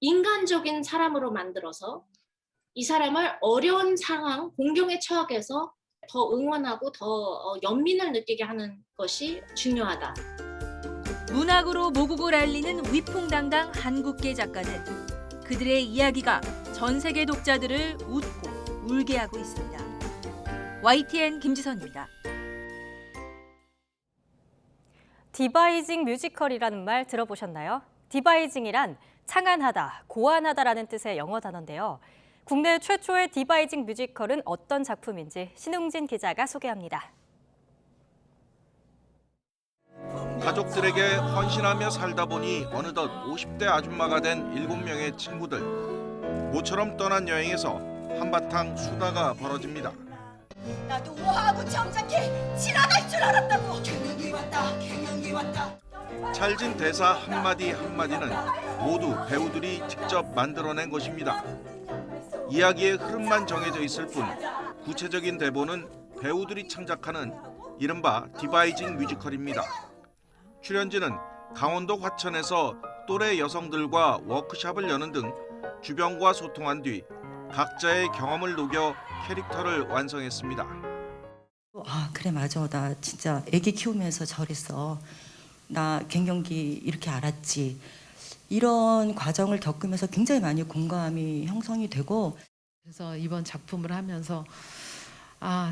인간적인 사람으로 만들어서 이 사람을 어려운 상황, 공경에 처하게서 더 응원하고 더 연민을 느끼게 하는 것이 중요하다. 문학으로 모국을 알리는 위풍당당 한국계 작가들. 그들의 이야기가 전 세계 독자들을 웃고 울게 하고 있습니다. YTN 김지선입니다. 디바이징 뮤지컬이라는 말 들어보셨나요? 디바이징이란 창안하다, 고안하다라는 뜻의 영어 단어인데요. 국내 최초의 디바이징 뮤지컬은 어떤 작품인지 신웅진 기자가 소개합니다. 가족들에게 헌신하며 살다 보니 어느덧 50대 아줌마가 된 7명의 친구들. 모처럼 떠난 여행에서 한바탕 수다가 벌어집니다. 나도 우아하고 점잖게 지나갈 줄 알았다고. 갱년기 왔다, 갱년기 왔다. 찰진 대사 한마디 한마디는 모두 배우들이 직접 만들어낸 것입니다. 이야기의 흐름만 정해져 있을 뿐 구체적인 대본은 배우들이 창작하는 이른바 디바이징 뮤지컬입니다. 출연진은 강원도 화천에서 또래 여성들과 워크숍을 여는 등 주변과 소통한 뒤 각자의 경험을 녹여 캐릭터를 완성했습니다. 아, 그래, 맞아. 나 진짜 아기 키우면서 저랬어. 나 갱년기 이렇게 알았지. 이런 과정을 겪으면서 굉장히 많이 공감이 형성이 되고, 그래서 이번 작품을 하면서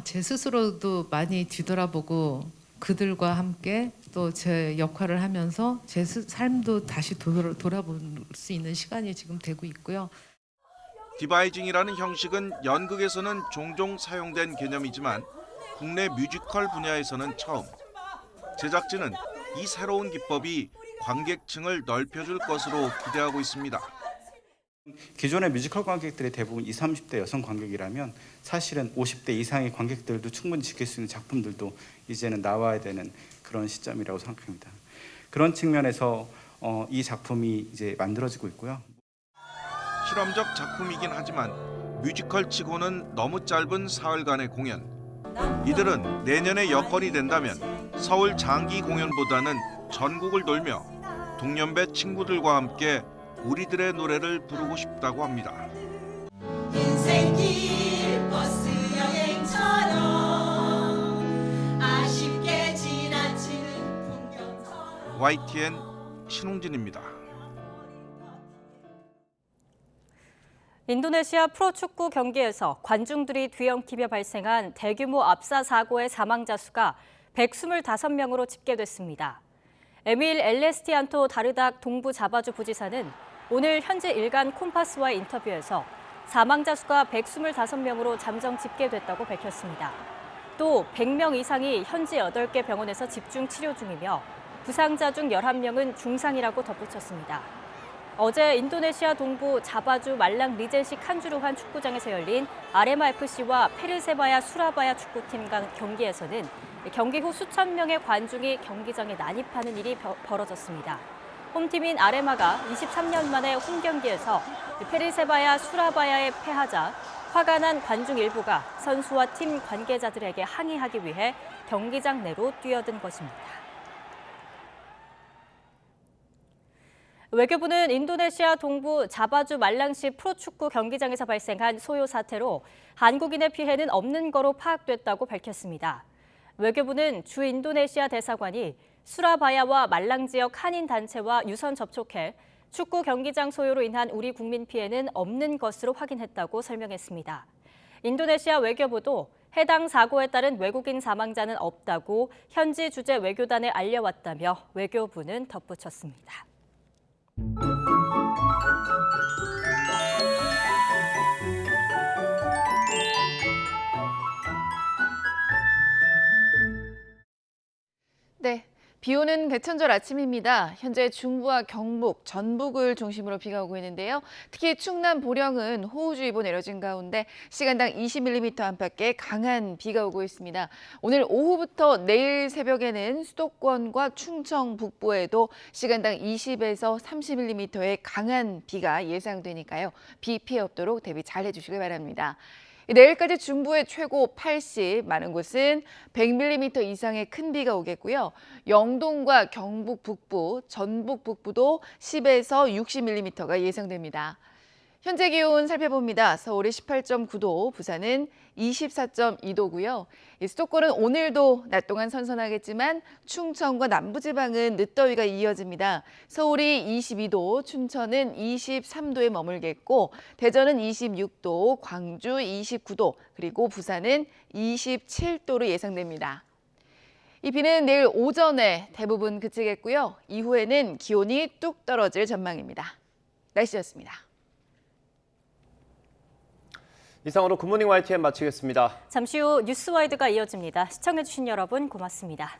제 스스로도 많이 뒤돌아보고 그들과 함께 또 제 역할을 하면서 제 삶도 다시 돌아볼 수 있는 시간이 지금 되고 있고요. 디바이징이라는 형식은 연극에서는 종종 사용된 개념이지만 국내 뮤지컬 분야에서는 처음. 제작진은 이 새로운 기법이 관객층을 넓혀줄 것으로 기대하고 있습니다. 기존의 뮤지컬 관객들이 대부분 20, 30대 여성 관객이라면 사실은 50대 이상의 관객들도 충분히 지킬 수 있는 작품들도 이제는 나와야 되는 그런 시점이라고 생각합니다. 그런 측면에서 이 작품이 이제 만들어지고 있고요. 실험적 작품이긴 하지만 뮤지컬치고는 너무 짧은 사흘간의 공연. 이들은 내년에 여건이 된다면 서울 장기 공연보다는 전국을 돌며 동년배 친구들과 함께 우리들의 노래를 부르고 싶다고 합니다. 인생길 버스 여행처럼 아쉽게 지나치는 풍경처럼. YTN 신홍진입니다. 인도네시아 프로축구 경기에서 관중들이 뒤엉키며 발생한 대규모 압사 사고의 사망자 수가 125명으로 집계됐습니다. 에밀 엘레스티안토 다르닥 동부 자바주 부지사는 오늘 현지 일간 콤파스와의 인터뷰에서 사망자 수가 125명으로 잠정 집계됐다고 밝혔습니다. 또 100명 이상이 현지 8개 병원에서 집중 치료 중이며 부상자 중 11명은 중상이라고 덧붙였습니다. 어제 인도네시아 동부 자바주 말랑 리젠시 칸주루한 축구장에서 열린 아레마 FC와 페르세바야 수라바야 축구팀 간 경기에서는 경기 후 수천 명의 관중이 경기장에 난입하는 일이 벌어졌습니다. 홈팀인 아레마가 23년 만에 홈경기에서 페르세바야 수라바야에 패하자 화가 난 관중 일부가 선수와 팀 관계자들에게 항의하기 위해 경기장 내로 뛰어든 것입니다. 외교부는 인도네시아 동부 자바주 말랑시 프로축구 경기장에서 발생한 소요 사태로 한국인의 피해는 없는 거로 파악됐다고 밝혔습니다. 외교부는 주 인도네시아 대사관이 수라바야와 말랑 지역 한인 단체와 유선 접촉해 축구 경기장 소요로 인한 우리 국민 피해는 없는 것으로 확인했다고 설명했습니다. 인도네시아 외교부도 해당 사고에 따른 외국인 사망자는 없다고 현지 주재 외교단에 알려왔다며 외교부는 덧붙였습니다. 네, 비 오는 개천절 아침입니다. 현재 중부와 경북, 전북을 중심으로 비가 오고 있는데요. 특히 충남 보령은 호우주의보 내려진 가운데 시간당 20mm 안팎의 강한 비가 오고 있습니다. 오늘 오후부터 내일 새벽에는 수도권과 충청 북부에도 시간당 20에서 30mm의 강한 비가 예상되니까요. 비 피해 없도록 대비 잘 해주시길 바랍니다. 내일까지 중부에 최고 80, 많은 곳은 100mm 이상의 큰 비가 오겠고요. 영동과 경북 북부, 전북 북부도 10에서 60mm가 예상됩니다. 현재 기온 살펴봅니다. 서울이 18.9도, 부산은 24.2도고요. 수도권은 오늘도 낮 동안 선선하겠지만 충청과 남부지방은 늦더위가 이어집니다. 서울이 22도, 춘천은 23도에 머물겠고 대전은 26도, 광주 29도, 그리고 부산은 27도로 예상됩니다. 이 비는 내일 오전에 대부분 그치겠고요. 이후에는 기온이 뚝 떨어질 전망입니다. 날씨였습니다. 이상으로 굿모닝 YTN 마치겠습니다. 잠시 후 뉴스와이드가 이어집니다. 시청해주신 여러분 고맙습니다.